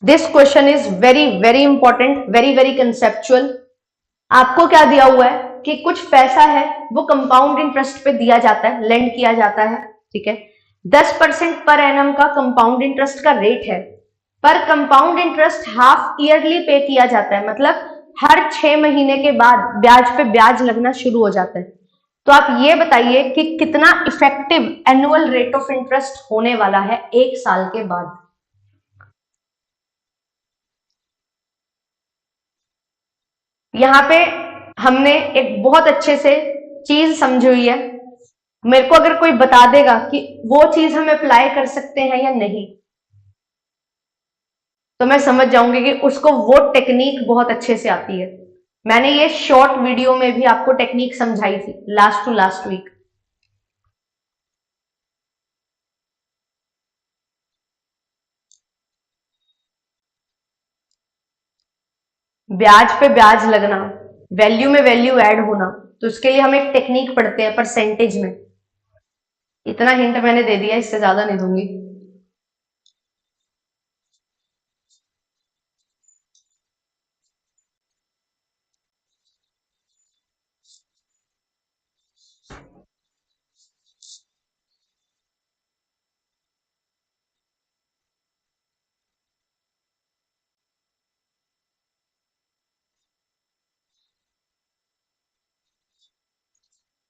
This question is very very important, very very conceptual. आपको क्या दिया हुआ है कि कुछ पैसा है वो कंपाउंड इंटरेस्ट पे दिया जाता है, लेंड किया जाता है, ठीक है, 10% पर एनम का कंपाउंड इंटरेस्ट का रेट है, पर कंपाउंड इंटरेस्ट हाफ ईयरली पे किया जाता है, मतलब हर 6 महीने के बाद ब्याज पे ब्याज लगना शुरू हो जाता है। तो आप ये बताइए कि कितना effective annual rate of interest होने वाला है 1 साल के बाद। यहाँ पे हमने एक बहुत अच्छे से चीज समझी हुई है, मेरे को अगर कोई बता देगा कि वो चीज हम अप्लाई कर सकते हैं या नहीं, तो मैं समझ जाऊंगी कि उसको वो टेक्निक बहुत अच्छे से आती है। मैंने ये शॉर्ट वीडियो में भी आपको टेक्निक समझाई थी लास्ट टू लास्ट वीक। ब्याज पे ब्याज लगना, वैल्यू में वैल्यू ऐड होना, तो उसके लिए हम एक टेक्निक पढ़ते हैं परसेंटेज में। इतना हिंट मैंने दे दिया, इससे ज्यादा नहीं दूंगी।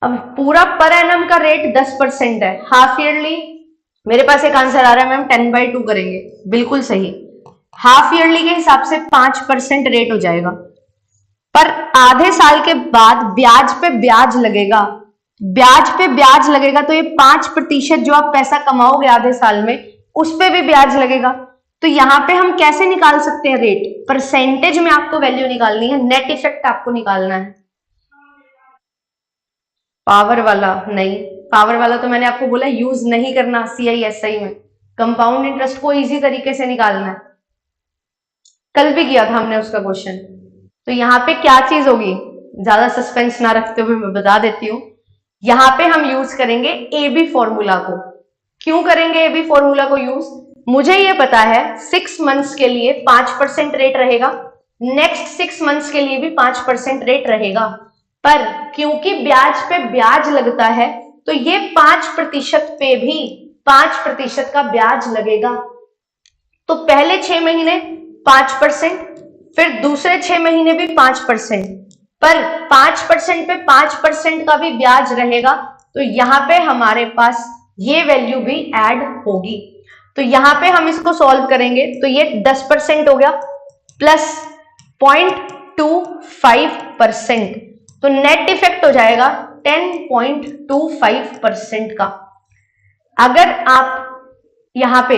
अब पूरा पर एनम का रेट 10% है, हाफ ईयरली मेरे पास एक आंसर आ रहा है मैम 10/2 करेंगे, बिल्कुल सही। हाफ ईयरली के हिसाब से 5% रेट हो जाएगा, पर आधे साल के बाद ब्याज पे ब्याज लगेगा। ब्याज पे ब्याज लगेगा तो ये 5% जो आप पैसा कमाओगे आधे साल में, उस पे भी ब्याज लगेगा। तो यहां पे हम कैसे निकाल सकते हैं रेट? परसेंटेज में आपको वैल्यू निकालनी है, नेट इफेक्ट आपको निकालना है। पावर वाला नहीं, पावर वाला तो मैंने आपको बोला यूज नहीं करना CISI में। कंपाउंड इंटरेस्ट को इजी तरीके से निकालना है, कल भी किया था हमने उसका क्वेश्चन। तो यहाँ पे क्या चीज होगी, ज्यादा सस्पेंस ना रखते हुए मैं बता देती हूँ। यहाँ पे हम यूज करेंगे AB फॉर्मूला को। क्यों करेंगे AB फॉर्मूला को यूज? मुझे ये पता है 6 मंथ्स के लिए 5% रेट रहेगा, नेक्स्ट 6 मंथ्स के लिए भी 5% रेट रहेगा, पर क्योंकि ब्याज पे ब्याज लगता है तो ये 5% पे भी 5% का ब्याज लगेगा। तो पहले 6 महीने 5%, फिर दूसरे 6 महीने भी 5%, पर 5% पे 5% का भी ब्याज रहेगा। तो यहां पे हमारे पास ये वैल्यू भी ऐड होगी। तो यहां पे हम इसको सॉल्व करेंगे तो ये 10% हो गया प्लस 0.25%, तो नेट इफेक्ट हो जाएगा 10.25% का। अगर आप यहां पे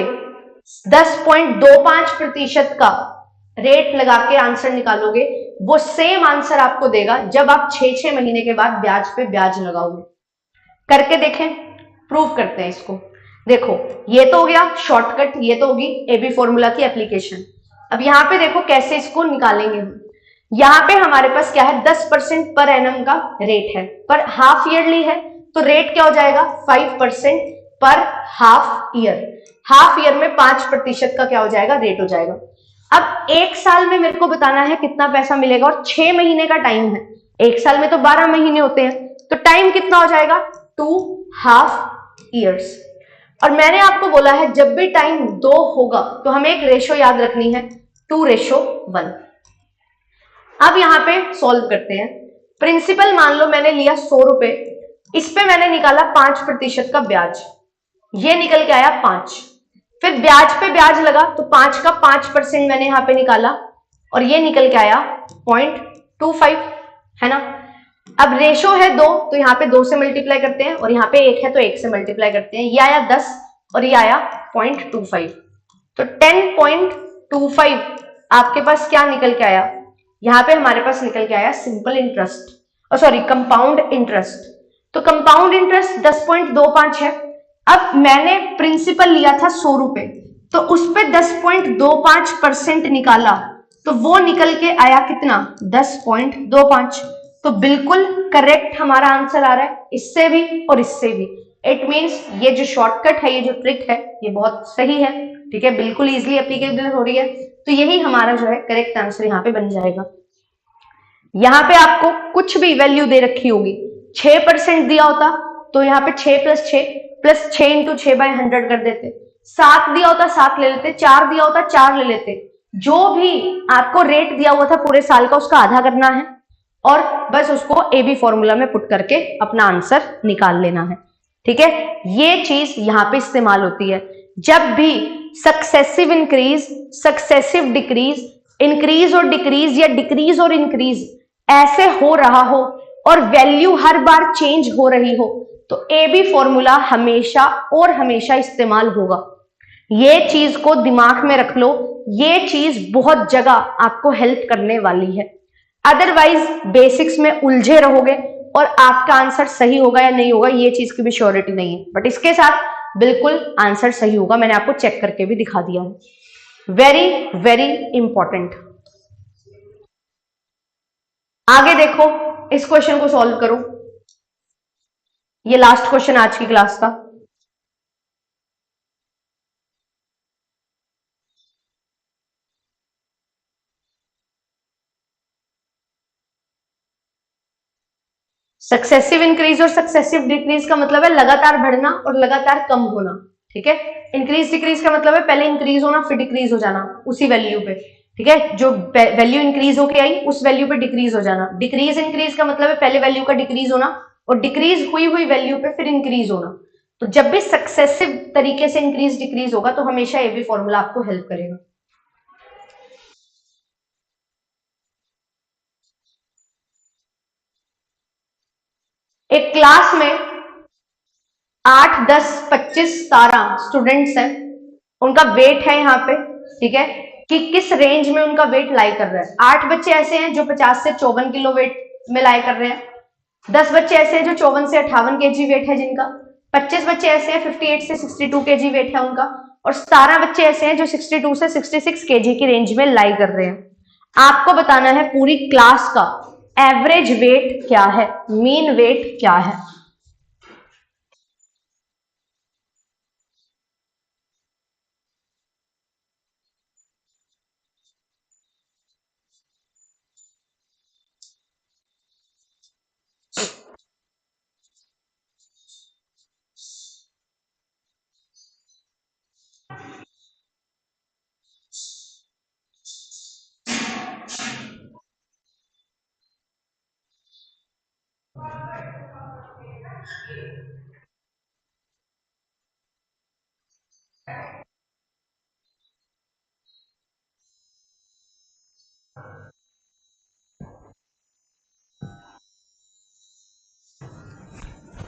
10.25% का रेट लगा के आंसर निकालोगे, वो सेम आंसर आपको देगा जब आप 6 महीने के बाद ब्याज पे ब्याज लगाओगे। करके देखें, प्रूव करते हैं इसको। देखो ये तो हो गया शॉर्टकट, ये तो होगी AB फॉर्मूला की एप्लीकेशन। अब यहां पे देखो कैसे इसको निकालेंगे हम। यहां पे हमारे पास क्या है, 10% पर एनम का रेट है, पर हाफ ईयरली है तो रेट क्या हो जाएगा 5% पर हाफ ईयर। हाफ ईयर में 5% का क्या हो जाएगा, रेट हो जाएगा। अब एक साल में मेरे को बताना है कितना पैसा मिलेगा, और 6 महीने का टाइम है। एक साल में तो 12 महीने होते हैं, तो टाइम कितना हो जाएगा 2.5 ईयर्स। और मैंने आपको बोला है जब भी टाइम 2 होगा तो हमें एक रेशो याद रखनी है, 2:1। अब यहां पे सॉल्व करते हैं। प्रिंसिपल मान लो मैंने लिया 100 रुपए, इस पे मैंने निकाला 5% का ब्याज, ये निकल के आया 5। फिर ब्याज पे ब्याज लगा तो 5 का 5% मैंने यहां पे निकाला और ये निकल के आया 0.25, है ना। अब रेशो है 2 तो यहाँ पे 2 से मल्टीप्लाई करते हैं, और यहाँ पे 1 है तो 1 से मल्टीप्लाई करते हैं। ये आया 10 और ये आया 0.25, तो 10.25 आपके पास क्या निकल के आया, यहाँ पे हमारे पास निकल के आया simple interest, sorry compound interest. तो कंपाउंड इंटरेस्ट 10.25 है। अब मैंने प्रिंसिपल लिया था 100 रुपए, तो उस पे 10.25% निकाला तो वो निकल के आया कितना, 10.25। तो बिल्कुल करेक्ट हमारा आंसर आ रहा है, इससे भी और इससे भी। इट मींस ये जो शॉर्टकट है, ये जो ट्रिक है, ये बहुत सही है, ठीक है, बिल्कुल इजीली एप्लीकेबल हो रही है। तो यही हमारा जो है करेक्ट आंसर यहाँ पे बन जाएगा। यहाँ पे आपको कुछ भी वैल्यू दे रखी होगी, 6% दिया होता तो यहाँ पे 6 + 6 + 6 × 6/100 कर देते, 7 दिया होता 7 ले लेते, 4 दिया होता 4 ले लेते। जो भी आपको रेट दिया हुआ था पूरे साल का, उसका आधा करना है और बस उसको AB फॉर्मूला में पुट करके अपना आंसर निकाल लेना है, ठीक है। ये चीज यहाँ पे इस्तेमाल होती है जब भी successive increase, successive decrease, increase और डिक्रीज या डिक्रीज और इंक्रीज ऐसे हो रहा हो और वैल्यू हर बार चेंज हो रही हो, तो AB फॉर्मूला हमेशा और हमेशा इस्तेमाल होगा। ये चीज को दिमाग में रख लो, ये चीज बहुत जगह आपको हेल्प करने वाली है। अदरवाइज बेसिक्स में उलझे रहोगे और आपका आंसर सही होगा या नहीं होगा ये चीज की भी श्योरिटी नहीं है, बट इसके साथ बिल्कुल आंसर सही होगा। मैंने आपको चेक करके भी दिखा दिया है। Very very important. आगे देखो, इस क्वेश्चन को सॉल्व करो। ये लास्ट क्वेश्चन आज की क्लास का। सक्सेसिव इंक्रीज और सक्सेसिव डिक्रीज का मतलब है लगातार बढ़ना और लगातार कम होना। ठीक है, इंक्रीज डिक्रीज का मतलब है पहले इंक्रीज होना फिर डिक्रीज हो जाना उसी वैल्यू पे। ठीक है, जो वैल्यू इंक्रीज होके आई उस वैल्यू पे डिक्रीज हो जाना। डिक्रीज इंक्रीज का मतलब है पहले वैल्यू का डिक्रीज होना और डिक्रीज हुई हुई वैल्यू पे फिर इंक्रीज होना। तो जब भी सक्सेसिव तरीके से इंक्रीज डिक्रीज होगा तो हमेशा ये भी फॉर्मूला आपको हेल्प करेगा। एक क्लास में 8, 10, 25, 17 स्टूडेंट्स हैं, उनका वेट है यहाँ पे। ठीक है, कि किस रेंज में उनका वेट लाई कर रहा है। 8 बच्चे ऐसे हैं जो 50 से 54 किलो वेट में लाई कर रहे हैं। 10 बच्चे ऐसे हैं जो 54 से 58 केजी वेट है जिनका। 25 बच्चे ऐसे हैं 58 से 62 केजी वेट है उनका। और 17 बच्चे ऐसे हैं जो 62 से 66 केजी की रेंज में लाई कर रहे हैं। आपको बताना है पूरी क्लास का एवरेज वेट क्या है, मीन वेट क्या है।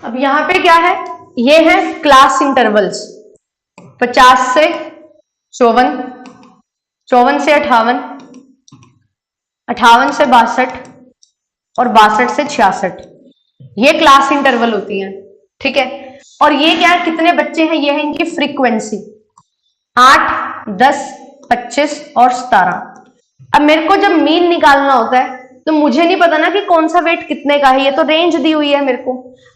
अब यहां पे क्या है, ये है क्लास इंटरवल्स। 50 से 54, 54 से 58, 58 से 62 और 62 से 66, ये क्लास इंटरवल होती है। ठीक है, और ये क्या है, कितने बच्चे हैं, ये है इनकी फ्रीक्वेंसी 8, 10, 25 और 17। अब मेरे को जब मीन निकालना होता है तो मुझे नहीं पता ना कि कौन सा वेट कितने का है, ये तो रेंज दी हुई है मेरे को।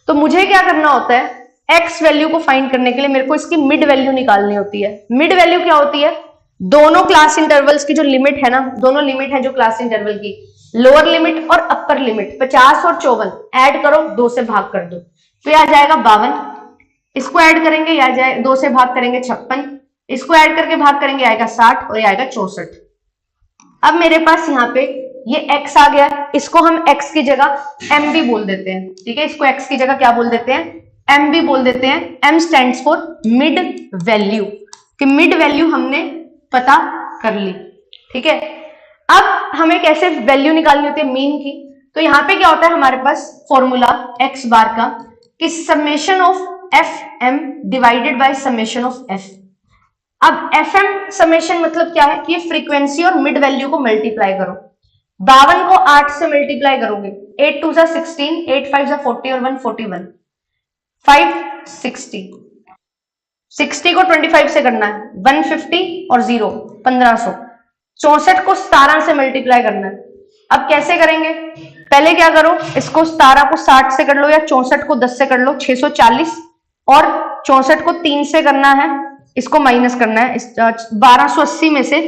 तो मुझे क्या करना होता है, एक्स वैल्यू को फाइंड करने के लिए मेरे को इसकी मिड वैल्यू निकालनी होती है। मिड वैल्यू क्या होती है, दोनों क्लास इंटरवल्स की जो लिमिट है ना, दोनों लिमिट है जो क्लास इंटरवल की, लोअर लिमिट और अपर लिमिट, 50 और 54 ऐड करो, 2 से भाग कर दो तो यह आ जाएगा 52। इसको ऐड करेंगे, यह आ जाए 2 से भाग करेंगे 56, इसको ऐड करके भाग करेंगे आएगा 60 और ये आएगा 64। अब मेरे पास यहाँ पे ये x आ गया, इसको हम x की जगह m भी बोल देते हैं। ठीक है, इसको x की जगह क्या बोल देते हैं, m भी बोल देते हैं। m stands for mid value, कि मिड वैल्यू हमने पता कर ली। ठीक है, अब हमें कैसे वैल्यू निकालनी होती है मीन की, तो यहाँ पे क्या होता है हमारे पास फॉर्मूला x बार का, कि summation of F M divided by summation of F. अब एफ एम समेशन मतलब क्या है कि ये फ्रीक्वेंसी और मिड वैल्यू को मल्टीप्लाई करो। 52 को 8 से मल्टीप्लाई करोगे, 8 2 जा 16, 8 5 जा 40 और 1 41, 560। 60 को 25 से करना है, 150 और 0 1500। 64 को 17 से मल्टीप्लाई करना है। अब कैसे करेंगे, पहले क्या करो, इसको 17 को 60 से कर लो या 64 को 10 से कर लो, 640, और 64 को 3 से करना है, इसको माइनस करना है। 1280 में से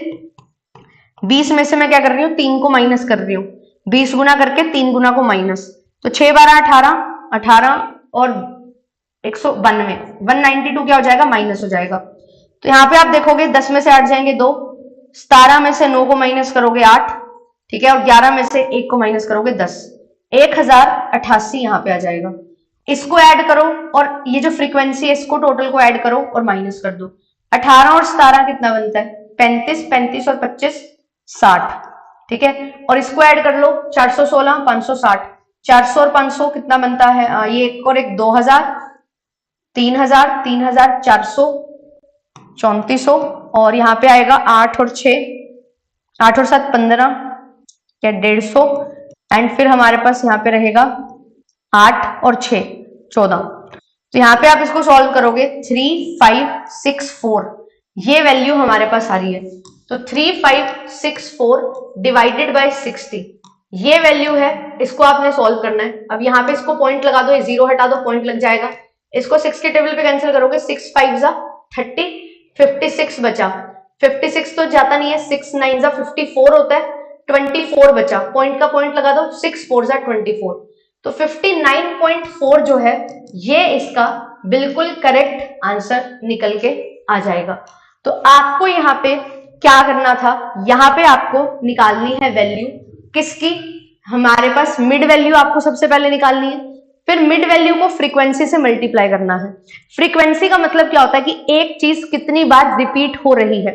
20 में से मैं क्या कर रही हूँ, 3 को माइनस कर रही हूँ। 20 गुना करके 3 गुना को माइनस, तो 6 12 18, 18 और 192, 192 क्या हो जाएगा, माइनस हो जाएगा। तो यहाँ पे आप देखोगे 10 में से 8 जाएंगे 2, 17 में से 9 को माइनस करोगे 8, ठीक है, और 11 में से 1 को माइनस करोगे 10, 1088 यहाँ पे आ जाएगा। इसको ऐड करो और ये जो फ्रीक्वेंसी है इसको टोटल को ऐड करो और माइनस कर दो। 18 और 17 कितना बनता है, 35, 35 और 25 60। ठीक है, और इसको ऐड कर लो, 416 560, 400 और 500 कितना बनता है, ये एक और एक 2000, 3000, 3400, 3400, और यहाँ पे आएगा 8 और 6, 8 और 7 15 या 150, एंड फिर हमारे पास यहाँ पे रहेगा 8 और 6 14। तो यहाँ पे आप इसको सॉल्व करोगे 3564, ये वैल्यू हमारे पास आ रही है। तो 3564 डिवाइडेड बाय 60, ये वैल्यू है, इसको आपने सॉल्व करना है। अब यहाँ पे इसको पॉइंट लगा दो, जीरो हटा दो, पॉइंट लग जाएगा। इसको 6 के टेबल पे कैंसिल करोगे, 6 5 जा 30, 56 बचा। 56 तो जाता नहीं है, 6 9 जा 54 होता है, 24 बचा, पॉइंट का पॉइंट लगा दो, 6 4 जा 24। तो 59.4 जो है ये इसका बिल्कुल करेक्ट आंसर निकल के आ जाएगा। तो आपको यहाँ पे क्या करना था, यहाँ पे आपको निकालनी है वैल्यू किसकी, हमारे पास मिड वैल्यू आपको सबसे पहले निकालनी है, फिर मिड वैल्यू को फ्रीक्वेंसी से मल्टीप्लाई करना है। फ्रीक्वेंसी का मतलब क्या होता है कि एक चीज कितनी बार रिपीट हो रही है।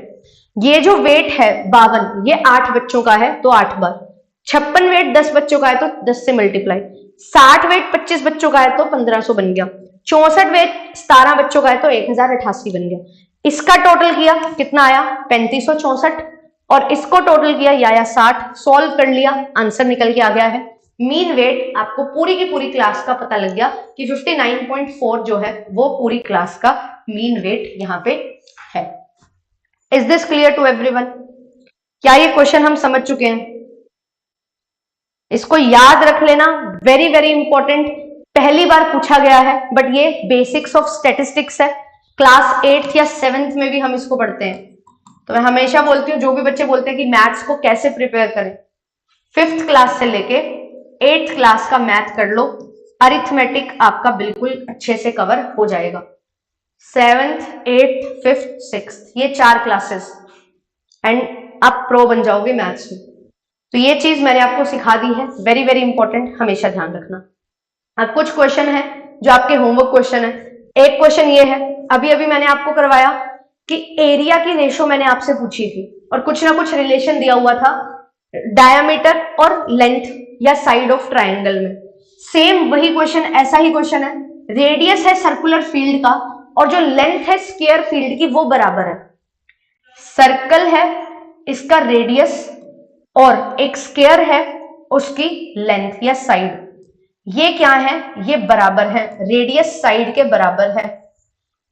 ये जो वेट है 52, ये 8 बच्चों का है तो 8 बार, 56 वेट 10 बच्चों का है तो 10 से मल्टीप्लाई, 60 वेट 25 बच्चों का है तो 1500 बन गया, 64 वेट 17 बच्चों का है तो 1088 बन गया। इसका टोटल किया कितना आया 3564, और इसको टोटल किया ये आया 60। सॉल्व कर लिया, आंसर निकल के आ गया है। मीन वेट आपको पूरी की पूरी क्लास का पता लग गया कि 59.4 जो है वो पूरी क्लास का मीन वेट यहाँ पे है। Is this clear to everyone? क्या ये क्वेश्चन हम समझ चुके हैं? इसको याद रख लेना, वेरी वेरी इंपॉर्टेंट, पहली बार पूछा गया है, बट ये बेसिक्स ऑफ स्टैटिस्टिक्स है। क्लास 8th या 7th में भी हम इसको पढ़ते हैं। तो मैं हमेशा बोलती हूँ, जो भी बच्चे बोलते हैं कि मैथ्स को कैसे प्रिपेयर करें, 5th क्लास से लेके 8th क्लास का मैथ कर लो, अरिथमेटिक आपका बिल्कुल अच्छे से कवर हो जाएगा। 7th 8th 5th 6th ये 4 क्लासेस, एंड आप प्रो बन जाओगे मैथ्स में। तो ये चीज मैंने आपको सिखा दी है, वेरी वेरी इंपॉर्टेंट, हमेशा ध्यान रखना। अब कुछ क्वेश्चन है जो आपके होमवर्क क्वेश्चन है। एक क्वेश्चन ये है, अभी अभी मैंने आपको करवाया कि एरिया की रेशो मैंने आपसे पूछी थी, और कुछ ना कुछ रिलेशन दिया हुआ था डायमीटर और लेंथ या साइड ऑफ ट्राइंगल में। सेम वही क्वेश्चन, ऐसा ही क्वेश्चन है, रेडियस है सर्कुलर फील्ड का और जो लेंथ है स्क्वायर फील्ड की वो बराबर है। सर्कल है इसका रेडियस और एक स्क्वायर है उसकी लेंथ या साइड, ये क्या है, ये बराबर है, रेडियस साइड के बराबर है।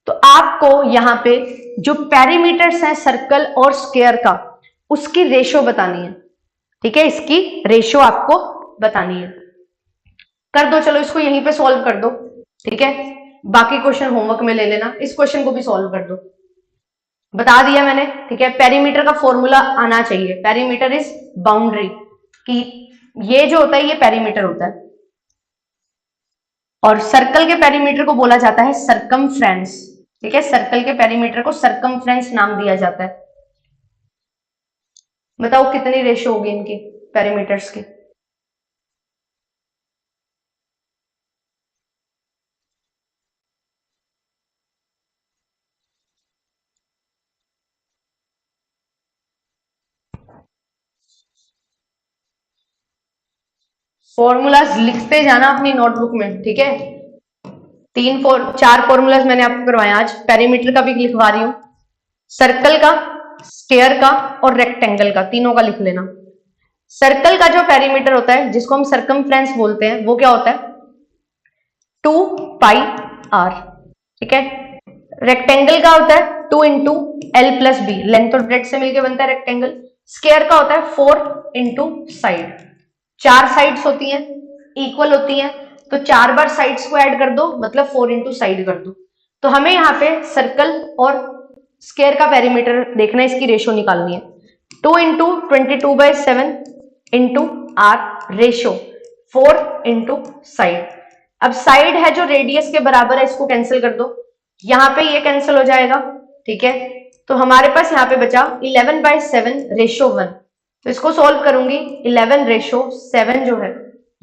तो आपको यहां पे जो पेरीमीटर्स हैं सर्कल और स्क्वायर का, उसकी रेशो बतानी है। ठीक है, इसकी रेशो आपको बतानी है। कर दो, चलो इसको यहीं पे सॉल्व कर दो। ठीक है, बाकी क्वेश्चन होमवर्क में ले लेना, इस क्वेश्चन को भी सॉल्व कर दो। बता दिया मैंने। ठीक है, पेरीमीटर का फॉर्मूला आना चाहिए, पेरीमीटर इज बाउंड्री, कि ये जो होता है ये पेरीमीटर होता है, और सर्कल के पेरीमीटर को बोला जाता है सर्कमफ्रेंस। ठीक है, सर्कल के पेरीमीटर को सर्कमफ्रेंस नाम दिया जाता है। बताओ कितनी रेशो होगी इनकी पेरीमीटर्स की? फॉर्मूलाज लिखते जाना अपनी नोटबुक में। ठीक है, 4 फॉर्मूलाज मैंने आपको करवाया आज, पेरीमीटर का भी लिखवा रही हूं, सर्कल का, स्क्वायर का और रेक्टेंगल का, तीनों का लिख लेना। सर्कल का जो पेरीमीटर होता है जिसको हम सर्कमफ्रेंस बोलते हैं वो क्या होता है 2πr। ठीक है, रेक्टेंगल का होता है 2 into L plus B, length और ब्रेड्थ से मिलकर बनता है रेक्टेंगल। स्क्वायर का होता है 4 इंटू साइड, 4 साइड्स होती हैं, इक्वल होती हैं, तो 4 बार साइड्स को ऐड कर दो, मतलब 4 इंटू साइड कर दो। तो हमें यहाँ पे सर्कल और स्क्वायर का पेरीमीटर देखना है, इसकी रेशो निकालनी है। 2 into 22/7 into R ratio 4 into side. अब साइड है जो रेडियस के बराबर है, इसको कैंसिल कर दो, यहाँ पे ये कैंसिल हो जाएगा। ठीक है, तो हमारे पास यहाँ पे बचा 11/7 रेशो 1। तो इसको सॉल्व करूंगी, 11/7 जो है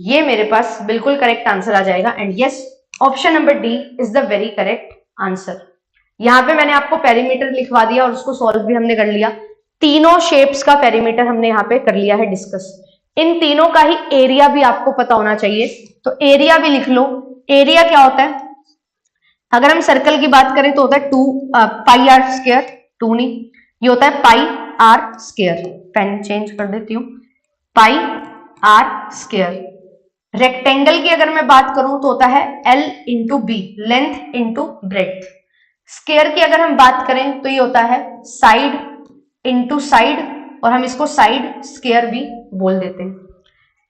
ये मेरे पास बिल्कुल करेक्ट आंसर आ जाएगा। And yes, option number D is the very correct answer. यहाँ पे मैंने आपको पेरीमीटर लिखवा दिया और उसको सॉल्व भी हमने कर लिया। तीनों शेप्स का पेरीमीटर हमने यहाँ पे कर लिया है डिस्कस। इन तीनों का ही एरिया भी आपको पता होना चाहिए, तो एरिया भी लिख लो। एरिया क्या होता है, अगर हम सर्कल की बात करें तो होता है 2 पाई आर स्क्वायर, 2 नहीं, ये होता है पाई आर स्क्वायर। पेन चेंज कर देती हूँ, पाई आर स्क्वायर। रेक्टेंगल की अगर मैं बात करूं तो होता है L into B, length into breadth. Square की अगर हम बात करें तो ये होता है साइड इंटू साइड, और हम इसको साइड स्क्वायर भी बोल देते हैं।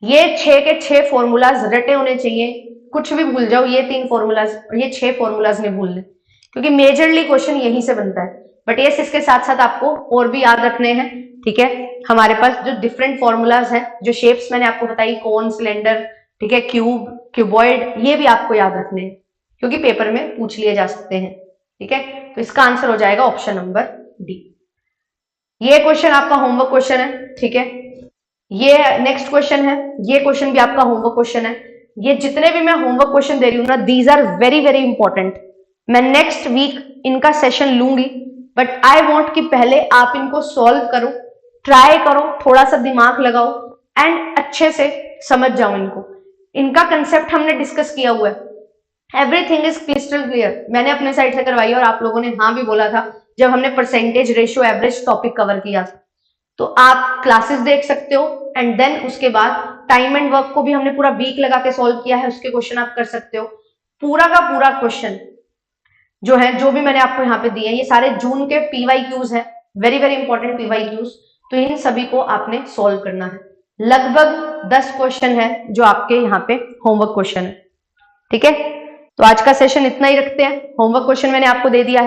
ये 6 के 6 फॉर्मूलाज रटे होने चाहिए, कुछ भी भूल जाओ, ये 3 फॉर्मूलाज और ये 6 फॉर्मूलाज नहीं भूलने, क्योंकि मेजरली क्वेश्चन यहीं से बनता है। बट ये इसके साथ साथ आपको और भी याद रखने हैं, ठीक है। हमारे पास जो डिफरेंट फॉर्मूलाज हैं, जो शेप्स मैंने आपको बताई, कोन, सिलेंडर, ठीक है, क्यूब, क्यूबॉइड, ये भी आपको याद रखने हैं, क्योंकि पेपर में पूछ लिए जा सकते हैं, ठीक है। तो इसका आंसर हो जाएगा ऑप्शन नंबर डी। ये क्वेश्चन आपका होमवर्क क्वेश्चन है, ठीक है। ये नेक्स्ट क्वेश्चन है, ये क्वेश्चन भी आपका होमवर्क क्वेश्चन है। ये जितने भी मैं होमवर्क क्वेश्चन दे रही हूँ ना, these are very very important. मैं नेक्स्ट वीक इनका सेशन लूंगी, बट आई वांट कि पहले आप इनको सॉल्व करो, ट्राई करो, थोड़ा सा दिमाग लगाओ एंड अच्छे से समझ जाओ इनको। इनका कंसेप्ट हमने डिस्कस किया हुआ है, एवरीथिंग इज क्रिस्टल क्लियर। मैंने अपने साइड से करवाई और आप लोगों ने हाँ भी बोला था जब हमने percentage, ratio, average topic cover किया था। तो आप क्लासेस देख सकते हो एंड देन उसके बाद टाइम एंड वर्क को भी हमने पूरा वीक लगा के सॉल्व किया है, उसके क्वेश्चन आप कर सकते हो। पूरा का पूरा क्वेश्चन जो है, जो भी मैंने आपको यहाँ पे दिए, ये सारे जून के PYQs हैं, वेरी वेरी इंपॉर्टेंट PYQs। तो इन सभी को आपने सॉल्व करना है। लगभग 10 क्वेश्चन है जो आपके यहाँ पे होमवर्क क्वेश्चन है, ठीक है। तो आज का सेशन इतना ही रखते हैं। होमवर्क क्वेश्चन मैंने आपको दे दिया है।